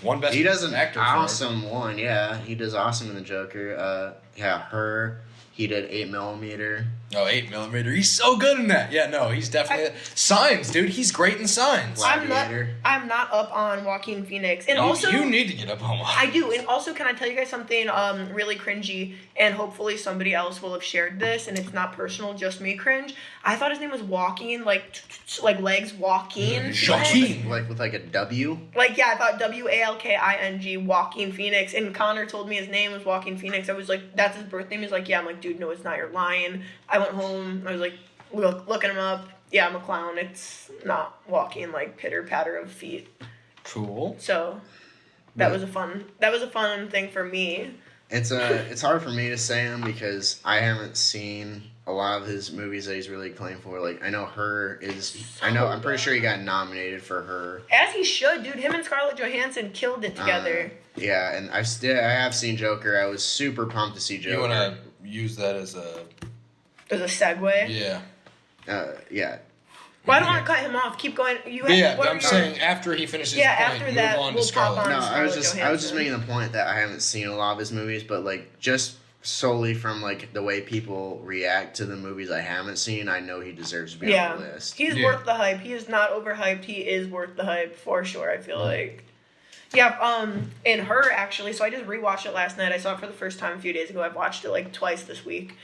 S2: won best
S4: He does an
S2: actor.
S4: awesome one, yeah. He does awesome in the Joker. Her. He did 8mm.
S2: Oh, 8mm. He's so good in that. Yeah, no, he's definitely Signs, dude. He's great in Signs.
S4: Gladiator.
S3: I'm not up on Joaquin Phoenix, and
S2: You,
S3: also
S2: you need to get up on.
S3: I do, and also can I tell you guys something really cringy, and hopefully somebody else will have shared this, and it's not personal, just me cringe. I thought his name was Walking, like legs walking.
S2: Joaquin.
S4: Like with like a W.
S3: Like, yeah, I thought Walking, Joaquin Phoenix, and Connor told me his name was Joaquin Phoenix. I was like, that's his birth name. He's like, yeah. I'm like, dude, no, it's not. You're lying. I went home. I was like, looking him up. Yeah, I'm a clown. It's not walking like pitter patter of feet.
S2: Cool.
S3: So that was a fun thing for me.
S4: It's hard for me to say him because I haven't seen a lot of his movies that he's really acclaimed for. Like, I know I'm pretty sure he got nominated for Her.
S3: As he should, dude. Him and Scarlett Johansson killed it together.
S4: Yeah, and I have seen Joker. I was super pumped to see Joker.
S2: You want to use that as a...
S3: There's a segue.
S2: Yeah.
S4: Yeah.
S3: Well, I don't want to cut him off. Keep going.
S2: I'm saying after he finishes his point,
S3: after that,
S2: move on
S3: we'll
S2: to Scarlett.
S3: pop on.
S4: No, I was just
S3: Johansson.
S4: making the point that I haven't seen a lot of his movies, but like just solely from like the way people react to the movies I haven't seen, I know he deserves to be on the list.
S3: He's worth the hype. He is not overhyped. He is worth the hype for sure. I feel like. Yeah, in Her actually. So I just rewatched it last night. I saw it for the first time a few days ago. I've watched it like twice this week.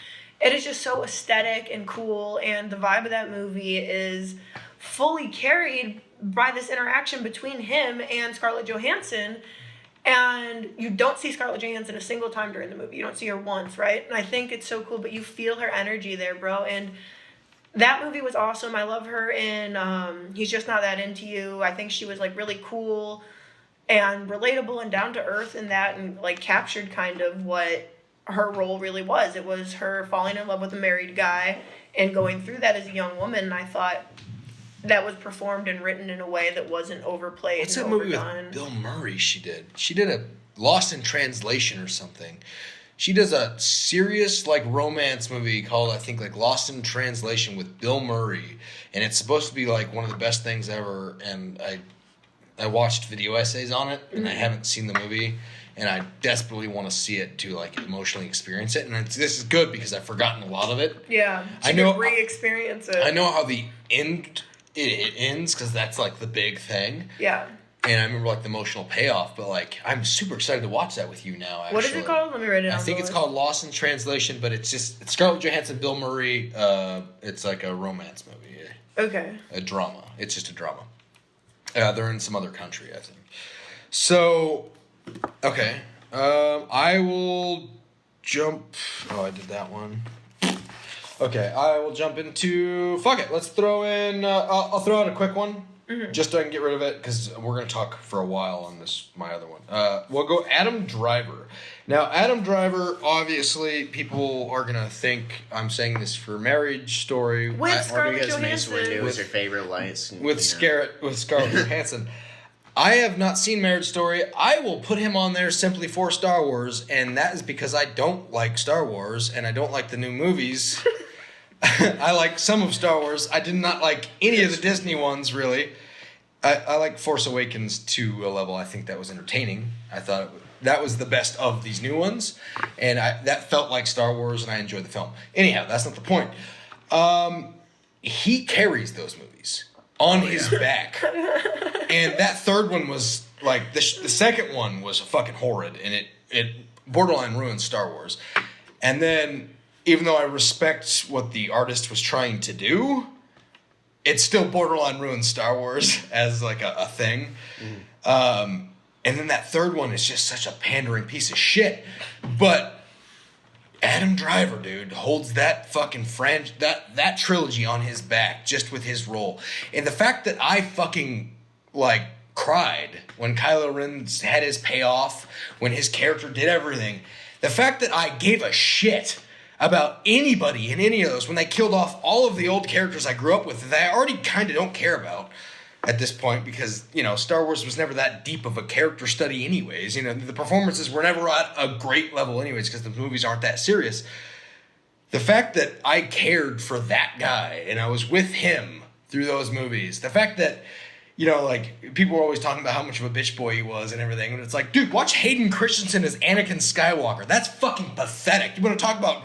S3: It is just so aesthetic and cool, and the vibe of that movie is fully carried by this interaction between him and Scarlett Johansson. And you don't see Scarlett Johansson a single time during the movie. You don't see her once, right? And I think it's so cool, but you feel her energy there, bro. And that movie was awesome. I love her in He's Just Not That Into You. I think she was like really cool and relatable and down to earth in that, and like captured kind of what her role really was. It was her falling in love with a married guy and going through that as a young woman. And I thought that was performed and written in a way that wasn't overplayed.
S2: What's
S3: and
S2: that movie
S3: overdone.
S2: with Bill Murray she did? She did a Lost in Translation or something. She does a serious like romance movie called, I think, like Lost in Translation with Bill Murray. And it's supposed to be like one of the best things ever. And I watched video essays on it, and I haven't seen the movie. And I desperately want to see it to like emotionally experience it. And this is good because I've forgotten a lot of it.
S3: Yeah,
S2: I know.
S3: Re-experience it.
S2: I know how the end it ends because that's like the big thing.
S3: Yeah.
S2: And I remember like the emotional payoff, but like I'm super excited to watch that with you now. Actually,
S3: What is it called? Let me write it down.
S2: I think it's called Lost in Translation, but it's Scarlett Johansson, Bill Murray. It's like a romance movie.
S3: Okay.
S2: A drama. It's just a drama. They're in some other country, I think. So, okay. I will jump... Oh, I did that one. Okay, I will jump into... Fuck it, let's throw in... I'll throw out a quick one. Just so I can get rid of it, because we're going to talk for a while on my other one. We'll go Adam Driver. Now, Adam Driver, obviously, people are going to think I'm saying this for Marriage Story.
S3: With Scarlett
S4: because Mace Windu
S3: Johansson.
S4: was your favorite lights.
S2: With Scarlett Johansson. I have not seen Marriage Story. I will put him on there simply for Star Wars, and that is because I don't like Star Wars, and I don't like the new movies. I like some of Star Wars. I did not like any of the Disney ones, really. I like Force Awakens to a level. I think that was entertaining. I thought that was the best of these new ones, and that felt like Star Wars, and I enjoyed the film. Anyhow, that's not the point. He carries those movies on his back. And that third one was, like, the second one was fucking horrid, and it borderline ruined Star Wars. And then, even though I respect what the artist was trying to do, it still borderline ruined Star Wars as, like, a thing. And then that third one is just such a pandering piece of shit. But Adam Driver, dude, holds that fucking that trilogy on his back just with his role. And the fact that I fucking, like, cried when Kylo Ren had his payoff, when his character did everything. The fact that I gave a shit about anybody in any of those when they killed off all of the old characters I grew up with that I already kind of don't care about at this point because, you know, Star Wars was never that deep of a character study anyways. You know, the performances were never at a great level anyways because the movies aren't that serious. The fact that I cared for that guy and I was with him through those movies. The fact that, you know, like, people were always talking about how much of a bitch boy he was and everything. And it's like, dude, watch Hayden Christensen as Anakin Skywalker. That's fucking pathetic. You want to talk about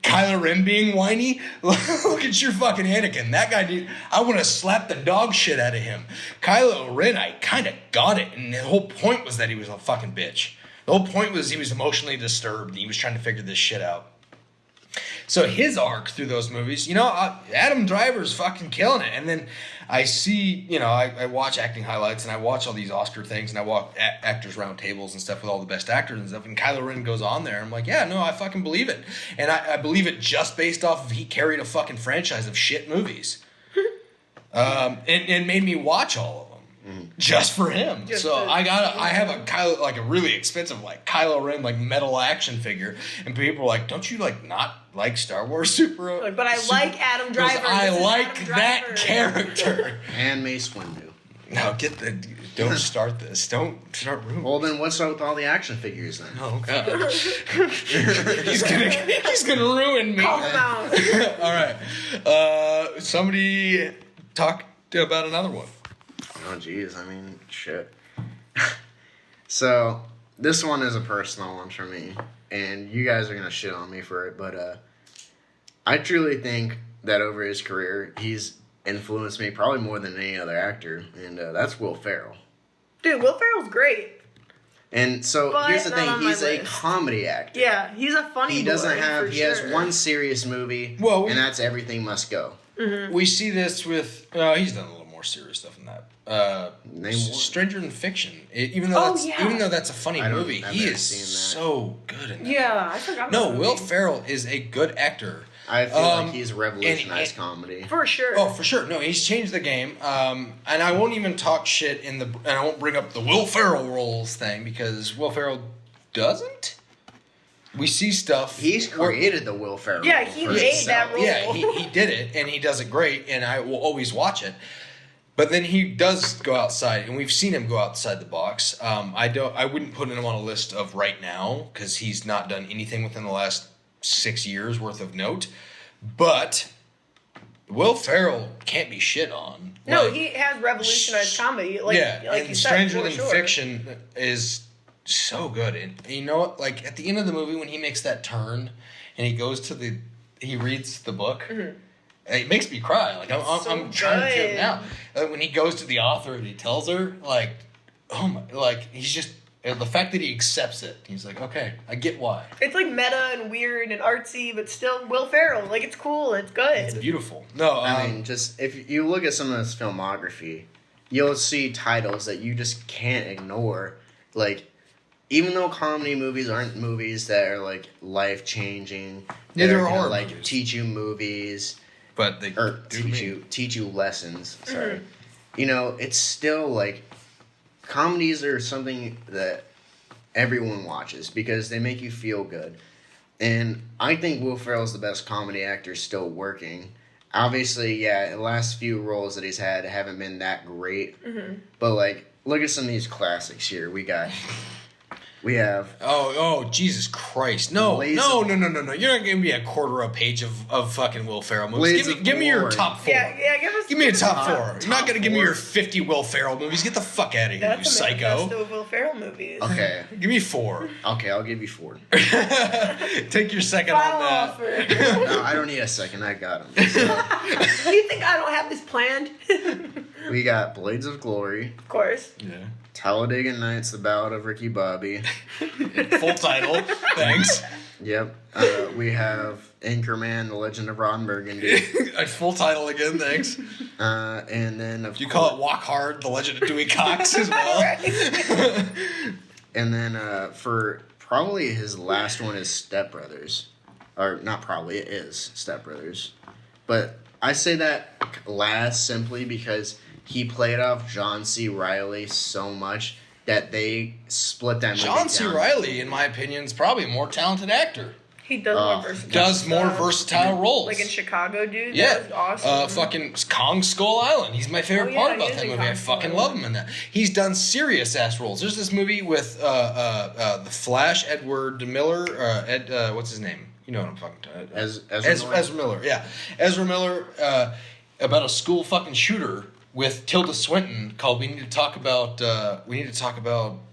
S2: Kylo Ren being whiny? Look at your fucking Anakin. That guy, dude, I want to slap the dog shit out of him. Kylo Ren, I kind of got it. And the whole point was that he was a fucking bitch. The whole point was he was emotionally disturbed. And he was trying to figure this shit out. So his arc through those movies, you know, Adam Driver's fucking killing it. And then I see, you know, I watch acting highlights and I watch all these Oscar things and I watch actors round tables and stuff with all the best actors and stuff. And Kylo Ren goes on there. I'm like, yeah, no, I fucking believe it. And I believe it just based off of he carried a fucking franchise of shit movies. And made me watch all of them. Just for him. I have a Kylo, like a really expensive like Kylo Ren like metal action figure, and people are like, don't you like not like Star Wars super?
S3: But I like Adam Driver.
S2: I like that character.
S4: And Mace Windu.
S2: No, don't start this. Don't start rumors.
S4: Well, then what's up with all the action figures then?
S2: Oh god. he's gonna ruin me.
S3: Call him out.
S2: All right. Somebody talk about another one.
S4: Oh, geez. I mean, shit. So, this one is a personal one for me. And you guys are going to shit on me for it. But I truly think that over his career, he's influenced me probably more than any other actor. And that's Will Ferrell.
S3: Dude, Will Ferrell's great.
S4: And so,
S3: But
S4: here's the
S3: not
S4: thing.
S3: on my
S4: He's a
S3: list.
S4: comedy actor.
S3: Yeah, he's a funny
S4: He doesn't
S3: boy,
S4: have...
S3: for
S4: He has
S3: sure.
S4: one serious movie.
S2: Well,
S4: and that's Everything Must Go.
S3: Mm-hmm.
S2: We see this with... he's done a little more serious stuff than that.
S4: Name one.
S2: Stranger Than Fiction. Even though that's a funny movie,
S4: I've
S2: he
S4: never
S2: is
S4: seen that.
S2: so good in that.
S3: Yeah, I forgot
S2: No,
S3: about
S2: Will
S3: that.
S2: Ferrell is a good actor.
S4: I feel like he's revolutionized
S2: and-
S4: comedy.
S3: For sure.
S2: Oh, for sure. No, he's changed the game. And I won't even talk shit and I won't bring up the Will Ferrell roles thing because Will Ferrell doesn't. We see stuff.
S4: He's created the Will Ferrell.
S3: Yeah,
S4: role
S3: he
S4: for
S3: made
S4: himself.
S3: that role.
S2: Yeah, he did it, and he does it great, and I will always watch it. But then he does go outside, and we've seen him go outside the box. I wouldn't put him on a list of right now because he's not done anything within the last 6 years worth of note. But Will Ferrell can't be shit on.
S3: No,
S2: Like,
S3: he has revolutionized comedy. Like
S2: and
S3: you said,
S2: Stranger
S3: for
S2: Than
S3: sure.
S2: Fiction is so good. And you know what? Like at the end of the movie when he makes that turn and he goes to he reads the book.
S3: Mm-hmm.
S2: It makes me cry. Like I'm trying to feel it
S3: good.
S2: now. When he goes to the author and he tells her, like, oh my, like he's just the fact that he accepts it. He's like, okay, I get why.
S3: It's like meta and weird and artsy, but still Will Ferrell. Like it's cool. It's good.
S2: It's beautiful. No,
S4: I mean, just if you look at some of his filmography, you'll see titles that you just can't ignore. Like, even though comedy movies aren't movies that are like life changing,
S2: Yeah,
S4: that
S2: they're
S4: are gonna,
S2: horror
S4: like
S2: movies.
S4: teach you movies
S2: but they
S4: or
S2: do me.
S4: teach you lessons. Sorry,
S3: Mm-hmm.
S4: you know, it's still like comedies are something that everyone watches because they make you feel good. And I think Will Ferrell's the best comedy actor still working. Obviously, yeah, the last few roles that he's had haven't been that great.
S3: Mm-hmm.
S4: But, like, look at some of these classics here. We have...
S2: Oh, Jesus Christ. No.
S4: Blades
S2: No.
S4: of-
S2: You're not giving me a quarter of a page of fucking Will Ferrell movies.
S4: Blades
S2: Give me your
S4: of
S2: top four.
S3: Yeah,
S2: Give me a top four.
S4: top
S2: You're not going to give me
S4: four.
S2: your 50 Will Ferrell movies. Get the fuck out of here,
S3: That's
S2: you
S3: a manifesto
S2: psycho.
S3: of Will Ferrell movies.
S4: Okay.
S2: Give me 4.
S4: Okay, I'll give you 4.
S2: Take your second
S3: Final
S2: on that.
S3: offer.
S4: No, I don't need a second. I got him. So,
S3: You think I don't have this planned?
S4: we got Blades of Glory,
S3: Of course.
S2: Yeah.
S4: Talladega Nights, The Ballad of Ricky Bobby.
S2: Full title. Thanks.
S4: Yep. We have Anchorman, The Legend of Ron Burgundy.
S2: A full title again, thanks.
S4: And then, of
S2: You
S4: course...
S2: call it Walk Hard, The Legend of Dewey Cox as well.
S3: Right.
S4: And then for probably his last one is Step Brothers. Or not probably, it is Step Brothers. But I say that last simply because he played off John C. Reilly so much that they split that movie
S2: John C.
S4: down.
S2: Reilly, in my opinion, is probably a more talented actor.
S3: He does
S4: Oh,
S3: more versatile
S2: Does more
S3: stuff.
S2: versatile roles.
S3: Like in Chicago, dude.
S2: Yeah,
S3: That was awesome.
S2: fucking Kong Skull Island. He's my favorite
S3: Oh, yeah,
S2: part
S3: he
S2: about
S3: is
S2: that
S3: in
S2: movie. I
S3: Kong Skull
S2: fucking
S3: Island.
S2: love him in that. He's done serious ass roles. There's this movie with the Flash, Edward Miller. What's his name? You know what I'm fucking talking about.
S4: Ezra Miller.
S2: Ezra Miller. Yeah, Ezra Miller. about a school fucking shooter with Tilda Swinton called We Need to Talk About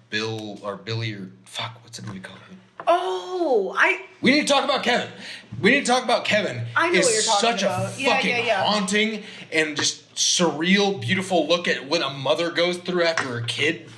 S2: Bill or Billy or fuck, what's the movie called? We Need to Talk About Kevin. We Need to Talk About Kevin.
S3: I know what you're talking
S2: such
S3: about.
S2: a fucking haunting and just surreal, beautiful look at what a mother goes through after her kid,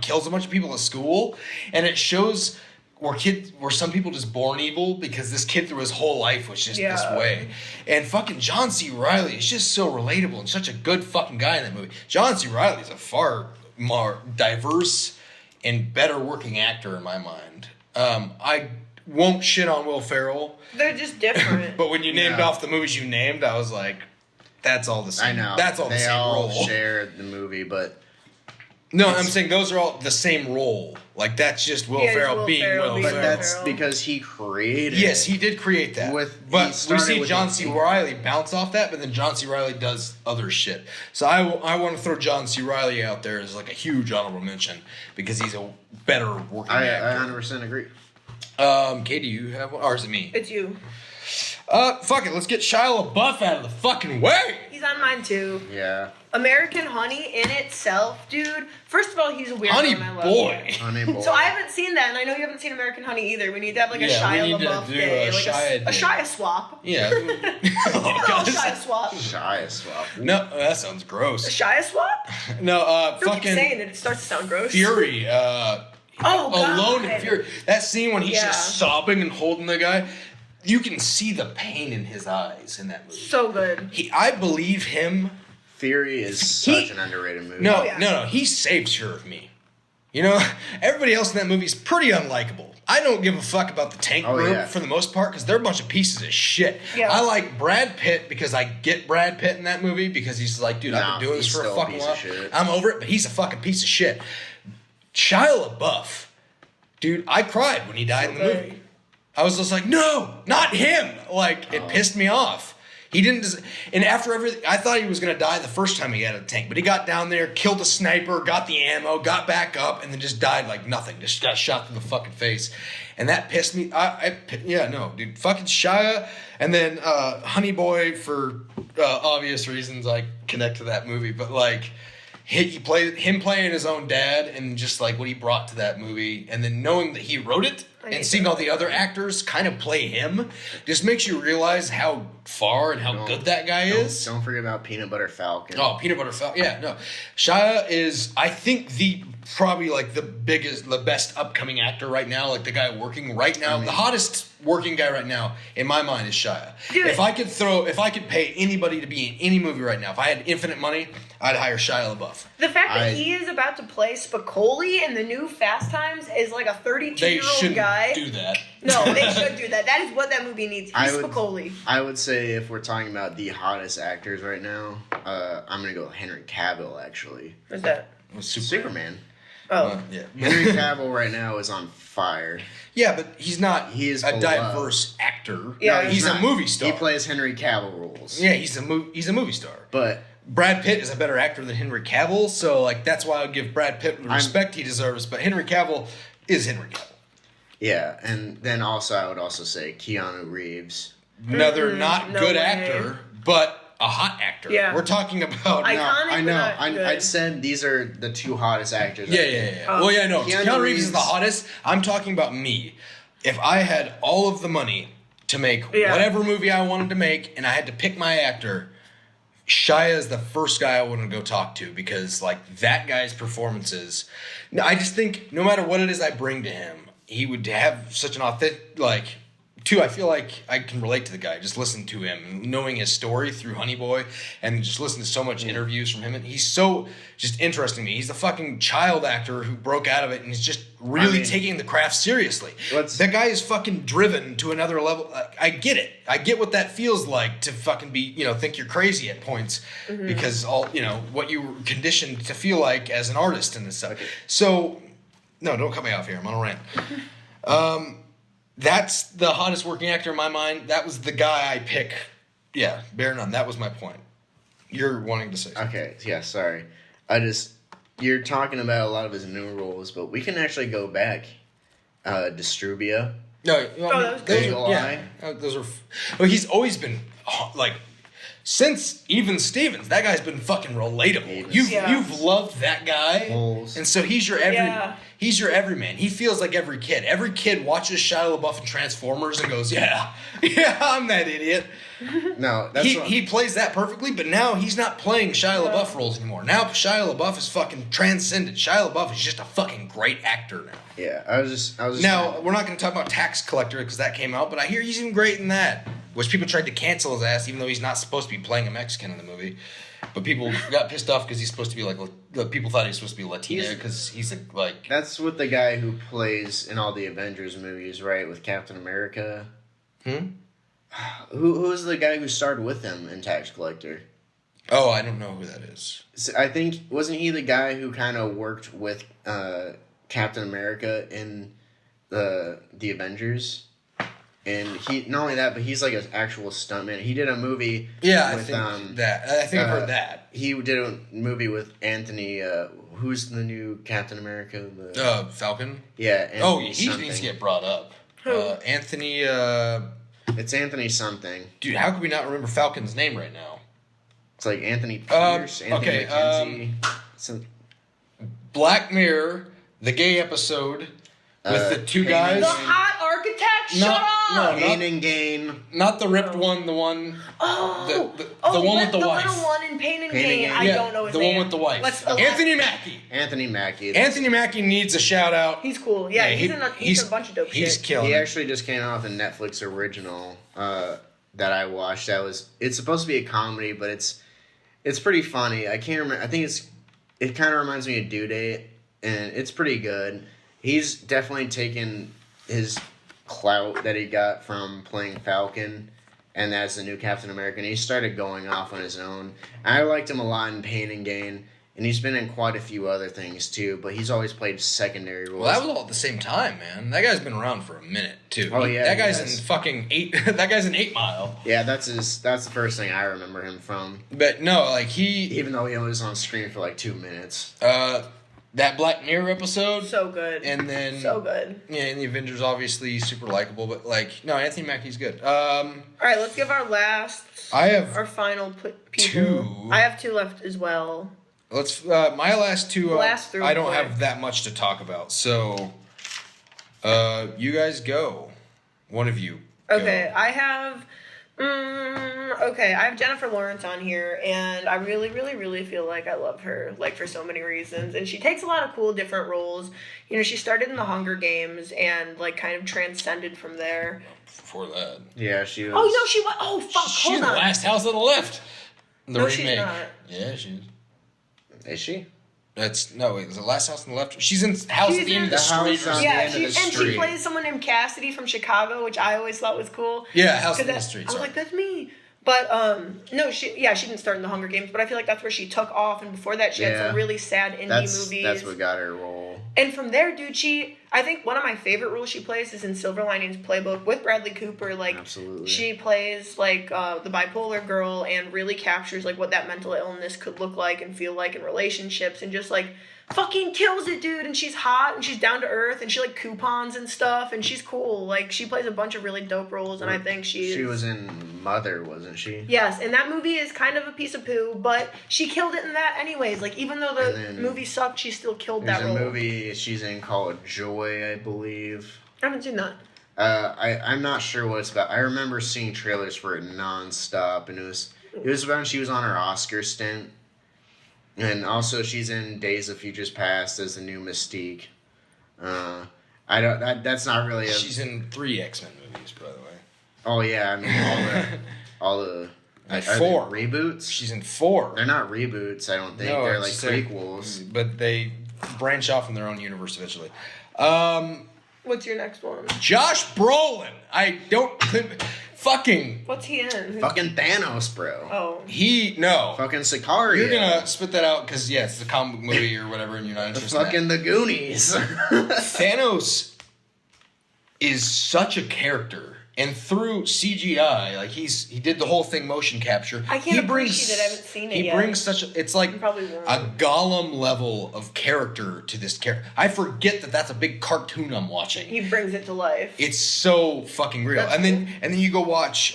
S2: kills a bunch of people at school, and it shows where some people just born evil because this kid through his whole life was just this way. And fucking John C. Reilly is just so relatable and such a good fucking guy in that movie. John C. Reilly is a far more diverse and better working actor in my mind. I won't shit on Will Ferrell.
S3: They're just different.
S2: But when you named off the movies you named, I was like, that's all the same.
S4: I know.
S2: That's all the same role.
S4: They all share the movie, but...
S2: No, I'm saying those are all the same role. Like, that's just Will Ferrell being Will Ferrell.
S4: But that's because he created
S2: Yes, he did create that. But we see John C. Reilly bounce off that, but then John C. Reilly does other shit. So I want to throw John C. Reilly out there as like a huge honorable mention because he's a better working actor.
S4: I 100% agree.
S2: Katie, you have one? Or is it me?
S3: It's you.
S2: Fuck it. Let's get Shia LaBeouf out of the fucking way.
S3: He's on mine too.
S4: Yeah.
S3: American Honey in itself, dude. First of all, he's a weirdo.
S2: Honey
S3: and I love
S2: boy.
S3: him.
S4: Honey boy.
S3: So I haven't seen that, and I know you haven't seen American Honey either. We need to have like a Shia LaBeouf day, like a Shia swap.
S2: Yeah.
S3: A Shia swap.
S4: Shia swap.
S2: No, that sounds
S3: A
S2: gross.
S3: Shia swap?
S2: No,
S3: Don't
S2: fucking
S3: keep saying it. It starts to sound gross.
S2: Fury.
S3: Oh, God.
S2: Alone in Fury. That scene when he's just sobbing and holding the guy. You can see the pain in his eyes in that movie.
S3: So good.
S2: I believe him.
S4: Fury is such an underrated movie.
S2: No, he saves Sure of Me. Everybody else in that movie is pretty unlikable. I don't give a fuck about the tank group for the most part because they're a bunch of pieces of shit. Yeah. I like Brad Pitt because I get Brad Pitt in that movie because he's like, dude, I've been doing this for a fucking while. I'm over it, but he's a fucking piece of shit. Shia LaBeouf, dude, I cried when he died in the movie. I was just like, no, not him. Like, it pissed me off. He didn't, and after everything, I thought he was going to die the first time he got out of the tank, but he got down there, killed a sniper, got the ammo, got back up, and then just died like nothing. Just got shot through the fucking face. And that pissed me. Dude, fucking Shia. And then Honey Boy, for obvious reasons, I connect to that movie, but like, him playing his own dad and just like what he brought to that movie, and then knowing that he wrote it and seeing all the other actors kind of play him just makes you realize how far and how good that guy is.
S4: Don't forget about Peanut Butter Falcon.
S2: Oh, Peanut Butter Falcon. Yeah, no. Shia is, I think, probably like the best upcoming actor right now, like the guy working right now. The hottest working guy right now, in my mind, is Shia. Dude. If I could pay anybody to be in any movie right now, if I had infinite money, I'd hire Shia LaBeouf.
S3: The fact that he is about to play Spicoli in the new Fast Times is like a 32-year-old guy.
S2: Do that.
S3: No, they should do that. That is what that movie needs. Spicoli.
S4: I would say if we're talking about the hottest actors right now, I'm going to go with Henry Cavill, actually.
S3: What's that?
S4: Superman.
S3: Oh.
S2: Yeah.
S4: Henry Cavill right now is on fire.
S2: Yeah, but he's not a diverse actor. Yeah, no, he's a movie star.
S4: He plays Henry Cavill roles.
S2: Yeah, he's a movie star.
S4: But
S2: Brad Pitt is a better actor than Henry Cavill, so like that's why I would give Brad Pitt the respect he deserves, but Henry Cavill is Henry Cavill.
S4: Yeah, and then also I would also say Keanu Reeves.
S2: Another not good actor, but a hot actor.
S3: Yeah.
S2: We're talking about...
S3: Iconic,
S4: I know. I said these are the two hottest actors.
S2: Yeah. Well, yeah, no. Keanu Reeves is the hottest. I'm talking about me. If I had all of the money to make whatever movie I wanted to make and I had to pick my actor, Shia is the first guy I want to go talk to because, like, that guy's performances... I just think no matter what it is I bring to him, he would have such an authentic, like, I feel like I can relate to the guy. Just listen to him, knowing his story through Honey Boy, and just listen to so much interviews from him. And he's so just interesting to me. He's the fucking child actor who broke out of it and he's just really taking the craft seriously. That guy is fucking driven to another level. I get it. I get what that feels like to fucking be, think you're crazy at points because all, what you were conditioned to feel like as an artist and this stuff. Okay. So, no, don't cut me off here. I'm on a rant. That's the hottest working actor in my mind. That was the guy I pick. Yeah, bear none. That was my point. You're wanting to say something.
S4: Okay, yeah, sorry. You're talking about a lot of his new roles, but we can actually go back. Distrubia.
S2: No,
S3: that was good.
S2: Those are. Well, he's always been like since even Stevens, that guy's been fucking relatable.
S4: Even
S2: You've loved that guy,
S4: Holes.
S2: and so he's your everyman. He feels like every kid. Every kid watches Shia LaBeouf in Transformers and goes, yeah, I'm that idiot.
S4: No, that's
S2: he plays that perfectly, but now he's not playing Shia LaBeouf roles anymore. Now Shia LaBeouf is fucking transcended. Shia LaBeouf is just a fucking great actor now.
S4: Yeah, I was just
S2: Now, we're not going to talk about Tax Collector because that came out, but I hear he's even great in that. Which people tried to cancel his ass, even though he's not supposed to be playing a Mexican in the movie. But people got pissed off because he's supposed to be like, people thought he was supposed to be Latina because he's like.
S4: That's what the guy who plays in all the Avengers movies, right, with Captain America. Who's the guy who starred with him in Tax Collector?
S2: Oh, I don't know who that is.
S4: So I think, wasn't he the guy who kind of worked with Captain America in the Avengers? And he not only that, but he's like an actual stuntman. He did a movie.
S2: Yeah,
S4: with,
S2: I think I've heard that.
S4: He did a movie with Anthony. Who's the new Captain America?
S2: Falcon.
S4: Yeah. Anthony
S2: He needs to get brought up.
S3: Who?
S2: Anthony.
S4: It's Anthony something.
S2: Dude, how could we not remember Falcon's name right now?
S4: It's like Anthony Pierce. Anthony McKenzie.
S2: Black Mirror, the gay episode with the two guys.
S3: The hot architect. Shut up.
S2: No,
S4: Pain and Gain.
S2: Not the ripped one. The one. The one with the wife.
S3: The little one in Pain and
S4: Pain and
S3: Gain.
S4: Gain.
S3: I don't know his
S2: the
S3: name.
S2: one with the wife. Anthony Mackie.
S4: Anthony Mackie.
S2: Anthony Mackie needs a shout out.
S3: He's cool. Yeah, he's in a bunch of dope shit.
S2: He's killing.
S4: He
S2: it.
S4: actually just came out with a Netflix original that I watched. It's supposed to be a comedy, but it's pretty funny. I can't remember. I think it kind of reminds me of Due Date, and it's pretty good. He's definitely taken his clout that he got from playing Falcon and as the new Captain America, and he started going off on his own. I liked him a lot in Pain and Gain, and he's been in quite a few other things too, but he's always played secondary roles.
S2: Well, that was all at the same time, man. That guy's been around for a minute too.
S4: Oh, yeah,
S2: that guy's
S4: he has.
S2: in fucking 8. That guy's in 8 Mile.
S4: Yeah, that's the first thing I remember him from.
S2: But no, like
S4: Even though he was on screen for like 2 minutes.
S2: that Black Mirror episode.
S3: So good.
S2: And then
S3: So good.
S2: Yeah, and the Avengers obviously super likable, but like no, Anthony Mackie's good.
S3: All right, let's give our last.
S2: I have
S3: our final people.
S2: 2.
S3: I have 2 left as well.
S2: Let's my last 2.
S3: Last through
S2: I don't
S3: four.
S2: have that much to talk about, so you guys go. One of you. Go.
S3: Okay, I have. I have Jennifer Lawrence on here, and I really, really, really feel like I love her, like, for so many reasons. And she takes a lot of cool different roles. You know, she started in the Hunger Games and, like, kind of transcended from there.
S2: Before that.
S4: Yeah, she was.
S3: Oh, no, she was. Oh, fuck,
S2: She's
S3: hold
S2: in the
S3: on.
S2: Last House on the Left. The
S3: No,
S2: remake.
S3: she's not.
S2: Yeah, she is.
S4: Is she?
S2: That's no, wait, is it Last House on the Left? She's in House
S3: She's
S2: at the End
S3: in
S2: of the
S4: The
S2: Street.
S4: House on the
S3: Yeah,
S4: End of the
S3: and she
S4: Street.
S3: plays someone named Cassidy from Chicago, which I always thought was cool.
S2: Yeah, House on
S3: 'Cause
S2: the Street.
S3: I was
S2: Sorry.
S3: like, that's me. But no, she didn't start in the Hunger Games, but I feel like that's where she took off, and before that, she had
S4: Yeah.
S3: some really sad indie movies.
S4: That's what got her role.
S3: And from there, dude, I think one of my favorite roles she plays is in Silver Linings Playbook with Bradley Cooper. Like,
S4: Absolutely.
S3: she plays like the bipolar girl and really captures like what that mental illness could look like and feel like in relationships, and just like fucking kills it, dude. And she's hot and she's down to earth and she like coupons and stuff, and she's cool. Like, she plays a bunch of really dope roles, and I think
S4: She was in Mother, wasn't she?
S3: Yes, and that movie is kind of a piece of poo, but she killed it in that anyways. Like, even though the
S4: And then
S3: movie sucked, she still killed
S4: There's
S3: that
S4: a
S3: role.
S4: movie she's in called Joy, I believe.
S3: I haven't seen that.
S4: I'm not sure what it's about. I remember seeing trailers for it nonstop, and it was when she was on her Oscar stint. And also, she's in Days of Futures Past as the new Mystique. That's not really a.
S2: She's in 3 X-Men movies, by the way.
S4: Oh yeah, I mean all the. Are they
S2: 4
S4: reboots.
S2: She's in 4.
S4: They're not reboots. I don't think
S2: No,
S4: they're like
S2: it's
S4: prequels.
S2: but they branch off in their own universe eventually.
S3: What's your next one?
S2: Josh Brolin. I don't fucking
S3: What's he in?
S4: Fucking Thanos, bro.
S3: Oh.
S2: no.
S4: Fucking Sicario.
S2: You're gonna spit that out because it's the comic book movie or whatever, and you're not interested.
S4: Fucking the Goonies.
S2: Thanos is such a character, and through CGI, like he did the whole thing motion capture.
S3: I can't appreciate it. I haven't seen it
S2: He
S3: yet.
S2: brings it's like
S3: You probably won't.
S2: a Gollum level of character to this character. I forget that that's a big cartoon I'm watching.
S3: He brings it to life.
S2: It's so fucking real.
S3: That's
S2: And then you go watch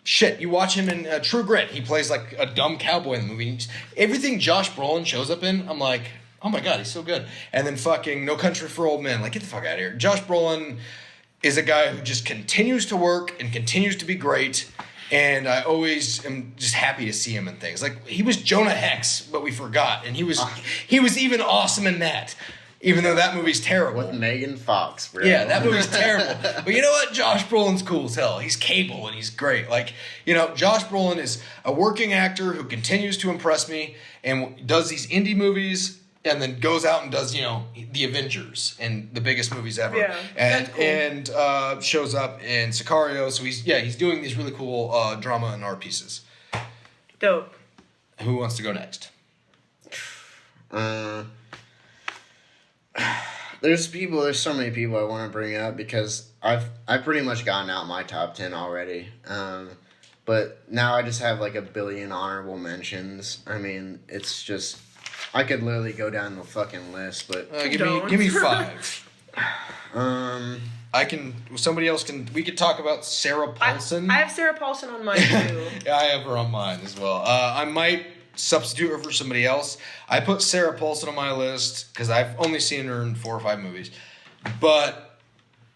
S2: shit, you watch him in True Grit. He plays like a dumb cowboy in the movie. Everything Josh Brolin shows up in, I'm like, oh my God, he's so good. And then fucking No Country for Old Men. Like, get the fuck out of here. Josh Brolin is a guy who just continues to work and continues to be great. And I always am just happy to see him in things. Like, he was Jonah Hex, but we forgot. And he was even awesome in that. Even though that movie's terrible.
S4: With Megan Fox, bro.
S2: Yeah, that movie's terrible. But you know what? Josh Brolin's cool as hell. He's Cable and he's great. Like, Josh Brolin is a working actor who continues to impress me and does these indie movies and then goes out and does, the Avengers and the biggest movies ever.
S3: Yeah,
S2: and
S3: cool.
S2: and shows up in Sicario. So he's doing these really cool drama and art pieces.
S3: Dope.
S2: Who wants to go next?
S4: There's so many people I want to bring up because I've pretty much gotten out my top 10 already. But now I just have like a billion honorable mentions. I mean, it's just, I could literally go down the fucking list, but
S2: Give me 5. We could talk about Sarah Paulson.
S3: I have Sarah Paulson on mine too.
S2: Yeah, I have her on mine as well. I might substitute her for somebody else. I put Sarah Paulson on my list because I've only seen her in 4 or 5 movies. But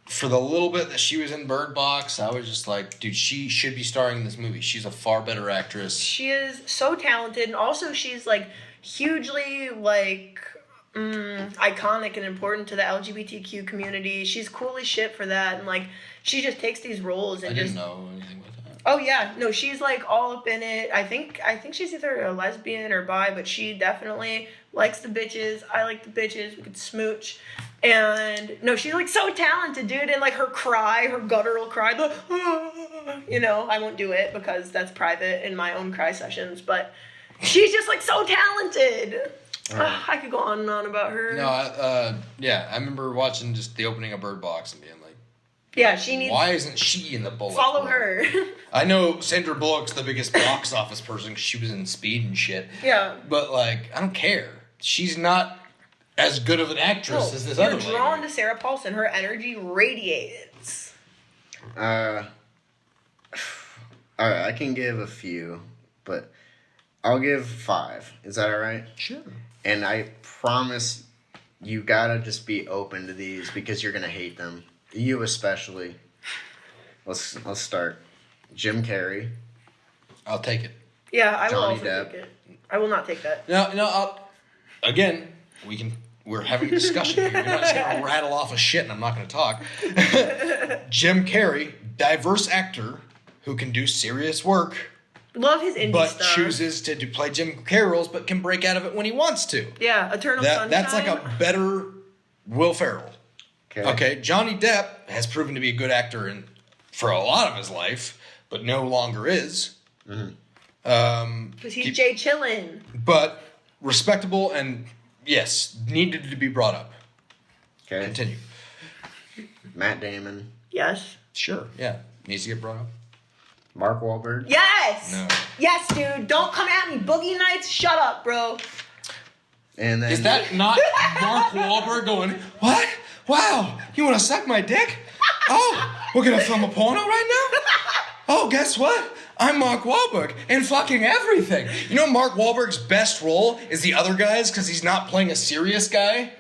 S2: for the little bit that she was in Bird Box, I was just like, dude, she should be starring in this movie. She's a far better actress.
S3: She is so talented, and also she's like hugely like iconic and important to the LGBTQ community. She's cool as shit for that, and like she just takes these roles and
S2: I didn't know anything about that.
S3: Oh yeah, no, she's like all up in it. I think she's either a lesbian or bi, but she definitely likes the bitches. I like the bitches. We could smooch. And no, she's like so talented, dude. And like her guttural cry, I won't do it because that's private in my own cry sessions. But she's just like so talented. I could go on and on about her.
S2: No, I remember watching just the opening of Bird Box and being like,
S3: yeah, she needs.
S2: Why isn't she in the Bullet?
S3: Follow her.
S2: I know Sandra Bullock's the biggest box office person because she was in Speed and shit.
S3: Yeah.
S2: But like, I don't care. She's not as good of an actress as this other lady.
S3: You're drawn to Sarah Paulson. Her energy radiates.
S4: Alright, I can give a few, but I'll give 5. Is that alright?
S2: Sure.
S4: And I promise you gotta just be open to these because you're gonna hate them. You especially. Let's start. Jim Carrey.
S2: I'll take it.
S3: Yeah, I will
S4: Johnny
S3: also
S4: Depp.
S3: take it. I will not take that.
S2: No. Again, we're having a discussion here. You're not just gonna rattle off a shit, and I'm not gonna talk. Jim Carrey, diverse actor who can do serious work.
S3: Love his indie
S2: but
S3: stuff.
S2: chooses to play Jim Carrey roles, but can break out of it when he wants to.
S3: Yeah, Eternal Sunshine.
S2: That's like a better Will Ferrell. Okay, Johnny Depp has proven to be a good actor for a lot of his life, but no longer is.
S3: Because he's Jay Chillin.
S2: But respectable and, yes, needed to be brought up.
S4: Okay.
S2: Continue.
S4: Matt Damon.
S3: Yes.
S2: Sure, yeah. Needs to get brought up.
S4: Mark Wahlberg.
S3: Yes!
S2: No.
S3: Yes, dude. Don't come at me. Boogie Nights, shut up, bro.
S4: And then
S2: Is that not Mark Wahlberg going, what? Wow, you want to suck my dick? Oh, we're going to film a porno right now? Oh, guess what? I'm Mark Wahlberg and fucking everything. You know Mark Wahlberg's best role is the other guy's because he's not playing a serious guy?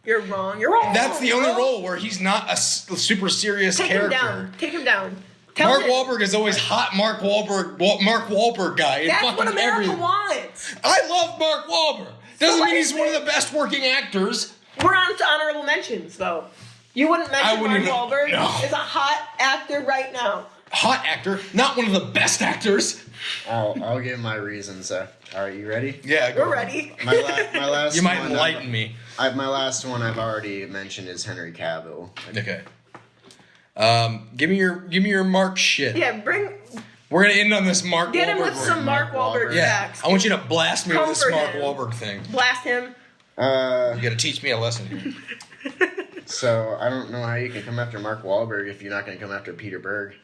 S3: You're wrong. You're wrong.
S2: That's the only role where he's not a super serious character.
S3: Take him down.
S2: Mark Wahlberg is always hot Mark Wahlberg guy in
S3: That's
S2: fucking
S3: what America
S2: everything.
S3: wants.
S2: I love Mark Wahlberg. Doesn't mean he's one of the best working actors.
S3: We're on to honorable mentions, though. You wouldn't mention Mark Wahlberg is a hot actor right now.
S2: Hot actor, not one of the best actors.
S4: I'll give my reasons. All right, you ready?
S2: Yeah,
S3: we're ready.
S4: My last.
S2: You might
S4: one
S2: enlighten me.
S4: My last one I've already mentioned is Henry Cavill.
S2: Okay. Give me your Mark shit.
S3: Yeah,
S2: We're gonna end on this Mark Wahlberg.
S3: Get him with some Mark Wahlberg facts.
S2: I want you to blast me with this Mark
S3: him.
S2: Wahlberg thing.
S3: Blast him.
S2: You gotta teach me a lesson here.
S4: So I don't know how you can come after Mark Wahlberg if you're not gonna come after Peter Berg.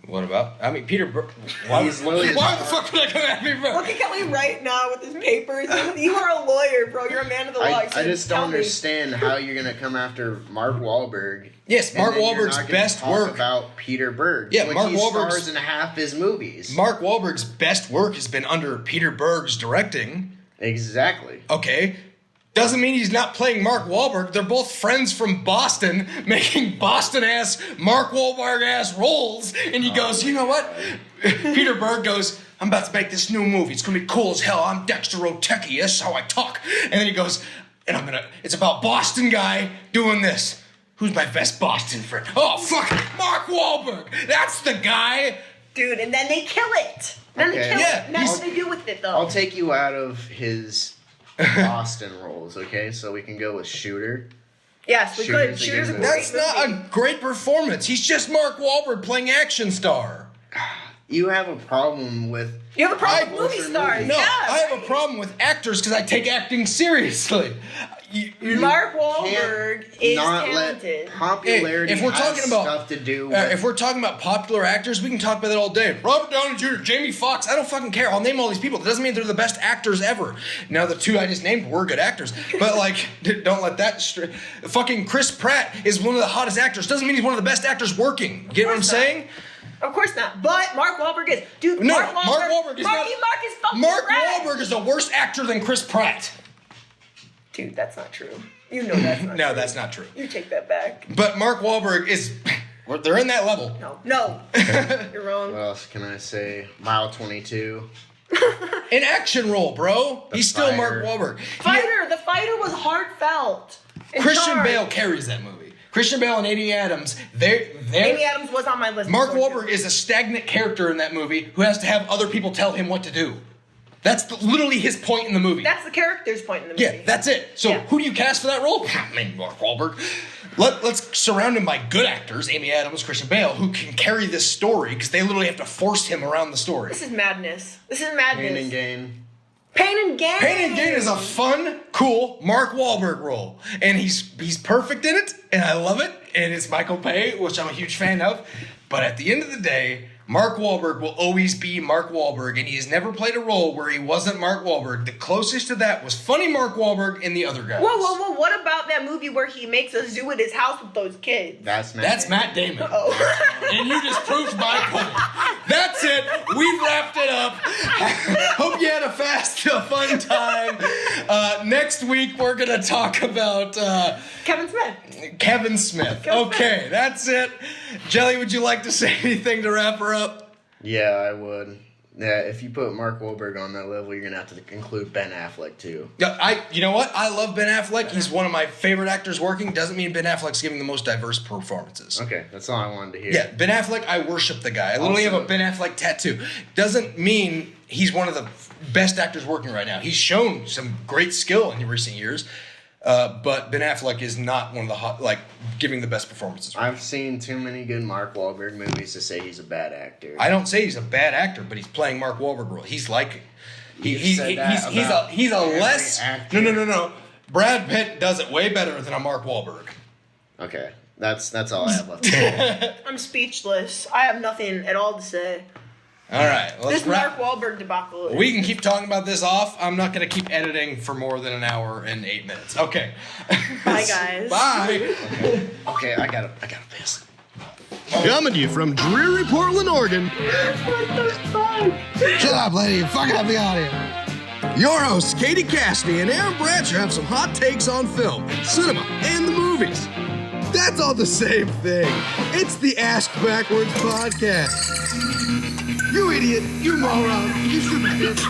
S2: What about? I mean, Peter Berg. Why the fuck would I come at me, bro?
S3: Look at Kelly right now with his papers. You are a lawyer, bro. You're a man of the law.
S4: I just don't understand how you're gonna come after Mark Wahlberg.
S2: Yes, Mark Wahlberg's best work
S4: about Peter Berg.
S2: Yeah, Mark
S4: he
S2: Wahlberg's
S4: stars in half his movies.
S2: Mark Wahlberg's best work has been under Peter Berg's directing.
S4: Exactly.
S2: Okay. Doesn't mean he's not playing Mark Wahlberg. They're both friends from Boston, making Boston-ass, Mark Wahlberg-ass roles. And he goes, you know what? Peter Berg goes, I'm about to make this new movie. It's going to be cool as hell. I'm Dexter Oteki. That's how I talk. And then he goes, it's about Boston guy doing this. Who's my best Boston friend? Oh, fuck, Mark Wahlberg. That's the guy.
S3: Dude, and then they kill it. Then they kill it. And that's what they do with it, though.
S4: I'll take you out of his Boston roles, okay? So we can go with Shooter.
S3: Yes, we could.
S4: Shooter's a
S3: great
S2: That's not
S3: movie.
S2: a great performance. He's just Mark Wahlberg playing action star.
S4: You have a problem with...
S3: You have a problem with movie stars.
S2: No,
S3: Yeah,
S2: I have a problem with actors because I take acting seriously.
S3: Mark Wahlberg is
S4: not
S3: talented.
S4: Let popularity
S2: if we're talking about
S4: stuff to do with...
S2: if we're talking about popular actors, we can talk about that all day. Robert Downey Jr., Jamie Foxx, I don't fucking care. I'll name all these people. It doesn't mean they're the best actors ever. Now, the two I just named were good actors. But, like, don't let that... Fucking Chris Pratt is one of the hottest actors. Doesn't mean he's one of the best actors working. Get what I'm saying?
S3: Of course not. But Mark Wahlberg is. Dude,
S2: No,
S3: Mark Wahlberg
S2: is
S3: Marky
S2: not...
S3: Mark is fucking
S2: Mark
S3: Pratt.
S2: Wahlberg is a worse actor than Chris Pratt.
S3: Dude, that's not true. You know that's not true.
S2: No, that's not true.
S3: You take that back.
S2: But Mark Wahlberg is... They're in that level.
S3: No. You're wrong.
S4: What else can I say? Mile 22.
S2: An action role, bro. He's still Mark Wahlberg.
S3: The fighter was heartfelt.
S2: Christian Bale carries that movie. Christian Bale and Amy Adams,
S3: Amy Adams was on my list.
S2: Mark Wahlberg is a stagnant character in that movie who has to have other people tell him what to do. That's literally his point in the movie.
S3: That's the character's point in the movie.
S2: Yeah, that's it. So who do you cast for that role? I mean, Mark Wahlberg. Let's surround him by good actors, Amy Adams, Christian Bale, who can carry this story because they literally have to force him around the story.
S3: This is madness.
S4: Pain and Gain.
S3: Pain and Gain.
S2: Pain and Gain is a fun, cool Mark Wahlberg role, and he's perfect in it, and I love it. And it's Michael Bay, which I'm a huge fan of. But at the end of the day, Mark Wahlberg will always be Mark Wahlberg, and he has never played a role where he wasn't Mark Wahlberg. The closest to that was funny Mark Wahlberg and the other guys.
S3: Whoa. What about that movie where he makes a zoo at his house with those kids?
S4: That's
S2: Matt Damon.
S3: Oh.
S2: And you just proved my point. That's it. We've wrapped it up. Hope you had a fun time. Next week, we're going to talk about... Kevin Smith. Okay, that's it. Jelly, would you like to say anything to wrap her up?
S4: Yeah, I would. Yeah, if you put Mark Wahlberg on that level, you're gonna have to include Ben Affleck too.
S2: You know what? I love Ben Affleck. He's one of my favorite actors working. Doesn't mean Ben Affleck's giving the most diverse performances.
S4: Okay, that's all I wanted to hear.
S2: Yeah, Ben Affleck, I worship the guy. I literally have a Ben Affleck tattoo. Doesn't mean he's one of the best actors working right now. He's shown some great skill in recent years. But Ben Affleck is not one of the giving the best performances.
S4: I've seen too many good Mark Wahlberg movies to say he's a bad actor.
S2: I don't say he's a bad actor, but he's playing Mark Wahlberg role. He's like he's a less
S4: actor.
S2: No. Brad Pitt does it way better than a Mark Wahlberg.
S4: Okay, that's all I have left.
S3: I'm speechless. I have nothing at all to say.
S2: All right, let's
S3: this Mark Wahlberg debacle.
S2: We can keep talking about this off. I'm not going to keep editing for more than an hour and 8 minutes. Okay.
S3: Bye, guys.
S2: Bye.
S4: Okay, I gotta piss.
S1: Coming to you from dreary Portland, Oregon. Shut up, lady. Fucking have me out here. Your hosts, Caity Cassidy and Aaron Bratcher, have some hot takes on film, cinema, and the movies. That's all the same thing. It's the Ask Backwards podcast. You idiot. You moron. You stupid bitch.